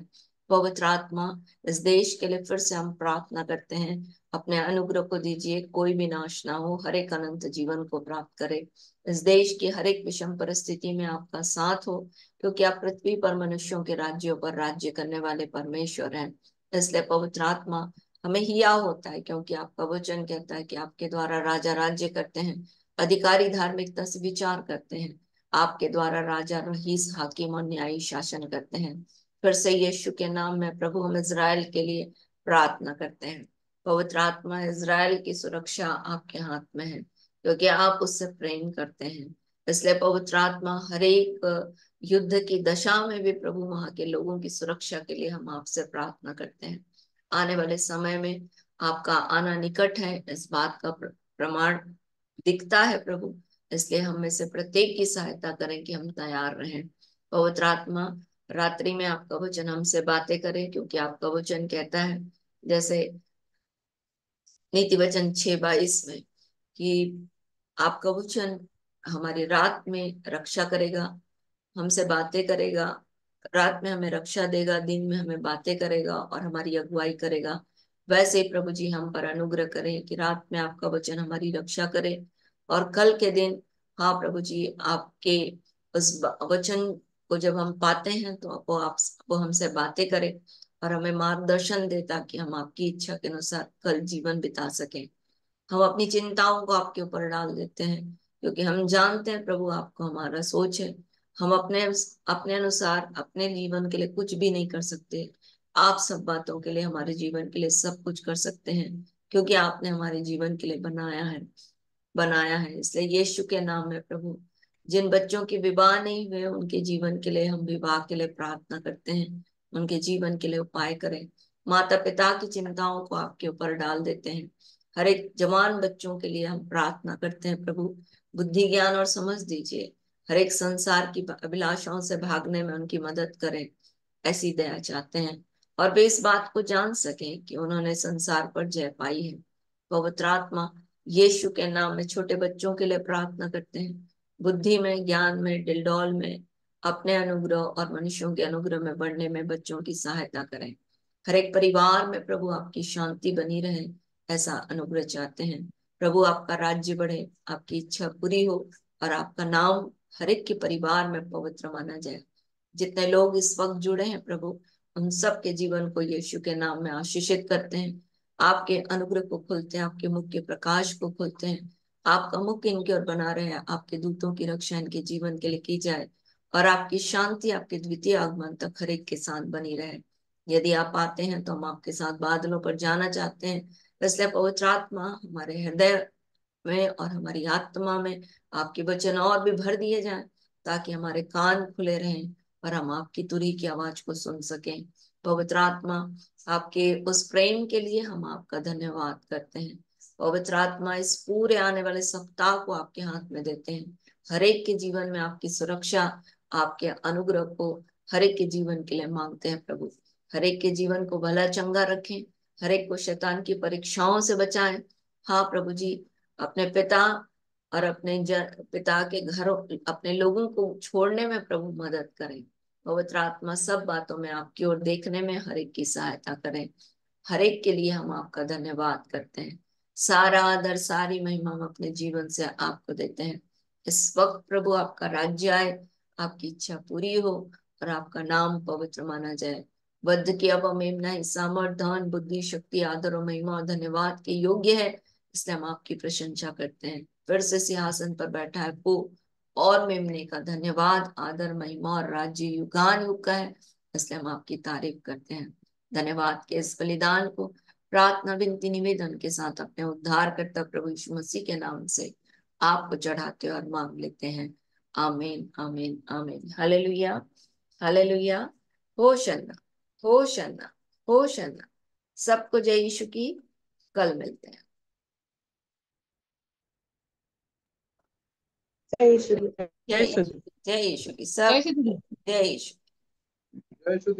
पवित्र आत्मा, इस देश के लिए फिर से हम प्रार्थना करते हैं, अपने अनुग्रह को दीजिए, कोई भी नाश ना हो, हर एक अनंत जीवन को प्राप्त करे। इस देश की हर एक विषम परिस्थिति में आपका साथ हो, क्योंकि आप पृथ्वी पर मनुष्यों के राज्यों पर राज्य करने वाले परमेश्वर हैं। इसलिए पवित्र आत्मा हमें हिया होता है, क्योंकि आपका वचन कहता है कि आपके द्वारा राजा राज्य करते हैं, अधिकारी धार्मिकता से विचार करते हैं। आपके द्वारा राजा रईस हाकिम और न्यायी शासन करते हैं। फिर से यीशु के नाम में प्रभु हम इजराइल के लिए प्रार्थना करते हैं। पवित्र आत्मा, इजराइल की सुरक्षा आपके हाथ में है, क्योंकि आप उससे प्रेम करते हैं। इसलिए पवित्र आत्मा, हर एक युद्ध की दशा में भी प्रभु वहां के लोगों की सुरक्षा के लिए हम आपसे प्रार्थना करते हैं। आने वाले समय में आपका आना निकट है, इस बात का प्रमाण दिखता है प्रभु। इसलिए हम में से प्रत्येक की सहायता करें कि हम तैयार रहें। पवित्र आत्मा, रात्रि में आपका वचन हमसे बातें करें, क्योंकि आपका वचन कहता है, जैसे नीति वचन 6:22 में, कि आपका वचन हमारी रात में रक्षा करेगा, हमसे बातें करेगा। रात में हमें रक्षा देगा, दिन में हमें बातें करेगा और हमारी अगुवाई करेगा। वैसे ही प्रभु जी हम पर अनुग्रह करें कि रात में आपका वचन हमारी रक्षा करे, और कल के दिन, हाँ प्रभु जी, आपके उस वचन को जब हम पाते हैं तो वो हमसे बातें करे और हमें मार्गदर्शन दे, ताकि हम आपकी इच्छा के अनुसार कल जीवन बिता सकें। हम अपनी चिंताओं को आपके ऊपर डाल देते हैं, क्योंकि हम जानते हैं प्रभु आपको हमारा सोच है। हम अपने अपने अनुसार अपने जीवन के लिए कुछ भी नहीं कर सकते। आप सब बातों के लिए, हमारे जीवन के लिए सब कुछ कर सकते हैं, क्योंकि आपने हमारे जीवन के लिए बनाया है। इसलिए यीशु के नाम में प्रभु, जिन बच्चों के विवाह नहीं हुए उनके जीवन के लिए हम विवाह के लिए प्रार्थना करते हैं, उनके जीवन के लिए उपाय करें। माता पिता की चिंताओं को आपके ऊपर डाल देते हैं। हर एक जवान बच्चों के लिए हम प्रार्थना करते हैं प्रभु, बुद्धि ज्ञान और समझ दीजिए। हर एक संसार की अभिलाषाओं से भागने में उनकी मदद करें, ऐसी दया चाहते हैं। और वे इस बात को जान सकें कि उन्होंने संसार पर जय पाई है। पवित्र आत्मा, यीशु के नाम में छोटे बच्चों के लिए प्रार्थना करते हैं। बुद्धि में, ज्ञान में, डिलडॉल में अपने अनुग्रह और मनुष्यों के अनुग्रह में बढ़ने में बच्चों की सहायता करें। हर एक परिवार में प्रभु आपकी शांति बनी रहे, ऐसा अनुग्रह चाहते हैं। प्रभु आपका राज्य बढ़े, आपकी इच्छा पूरी हो, और आपका नाम हर एक के परिवार में पवित्र माना जाए। जितने लोग इस वक्त जुड़े हैं प्रभु, उन सब के जीवन को यीशु के नाम में आशीषित करते हैं। आपके अनुग्रह को खोलते हैं, आपके मुख के प्रकाश को खोलते हैं। आपका मुख इनके ओर बना रहे, आपके दूतों की रक्षा इनके जीवन के लिए की जाए, और आपकी शांति आपके द्वितीय आगमन तक हर एक के साथ बनी रहे। यदि आप आते हैं तो हम आपके साथ बादलों पर जाना चाहते हैं। इसलिए पवित्र आत्मा, हमारे हृदय में और हमारी आत्मा में आपके वचन और भी भर दिए जाएं, ताकि हमारे कान खुले रहें और हम आपकी तुरही की आवाज को सुन सकें। पवित्र आत्मा, आपके उस प्रेम के लिए हम आपका धन्यवाद करते हैं। पवित्र आत्मा, इस पूरे आने वाले सप्ताह को आपके हाथ में देते हैं। हर एक के जीवन में आपकी सुरक्षा, आपके अनुग्रह को हर एक के जीवन के लिए मांगते हैं प्रभु। हर एक के जीवन को भला चंगा रखें, हर एक को शैतान की परीक्षाओं से बचाएं। हाँ प्रभु जी, अपने पिता और अपने पिता के घरों, अपने लोगों को छोड़ने में प्रभु मदद करें। पवित्र आत्मा, सब बातों में आपकी ओर देखने में हर एक की सहायता करें। हर एक के लिए हम आपका धन्यवाद करते हैं। सारा आदर, सारी महिमा हम अपने जीवन से आपको देते हैं। इस वक्त प्रभु आपका राज्य आए, आपकी इच्छा पूरी हो, और आपका नाम पवित्र माना जाए। वध की अब मेमना ही सामर्थ, धन, बुद्धि, शक्ति, आदर और महिमा और धन्यवाद के योग्य है। इसलिए हम आपकी प्रशंसा करते हैं। फिर से सिंहासन पर बैठा है वो, और मेमने का धन्यवाद, आदर, महिमा और राज्य युगान युग का है। इसलिए हम आपकी तारीफ करते हैं। धन्यवाद के इस बलिदान को प्रार्थना, विनती, निवेदन के साथ अपने उद्धारकर्ता प्रभु यीशु मसीह के नाम से आपको चढ़ाते और मांग लेते हैं। आमीन, आमीन, आमीन। Hallelujah, hallelujah. Hosanna, hosanna, hosanna. सबको जय यीशु की। कल मिलते हैं। जय यीशु। जय जय यीशु, जय यीशु की सब। यीशु। जय यीशु। जय यीशु।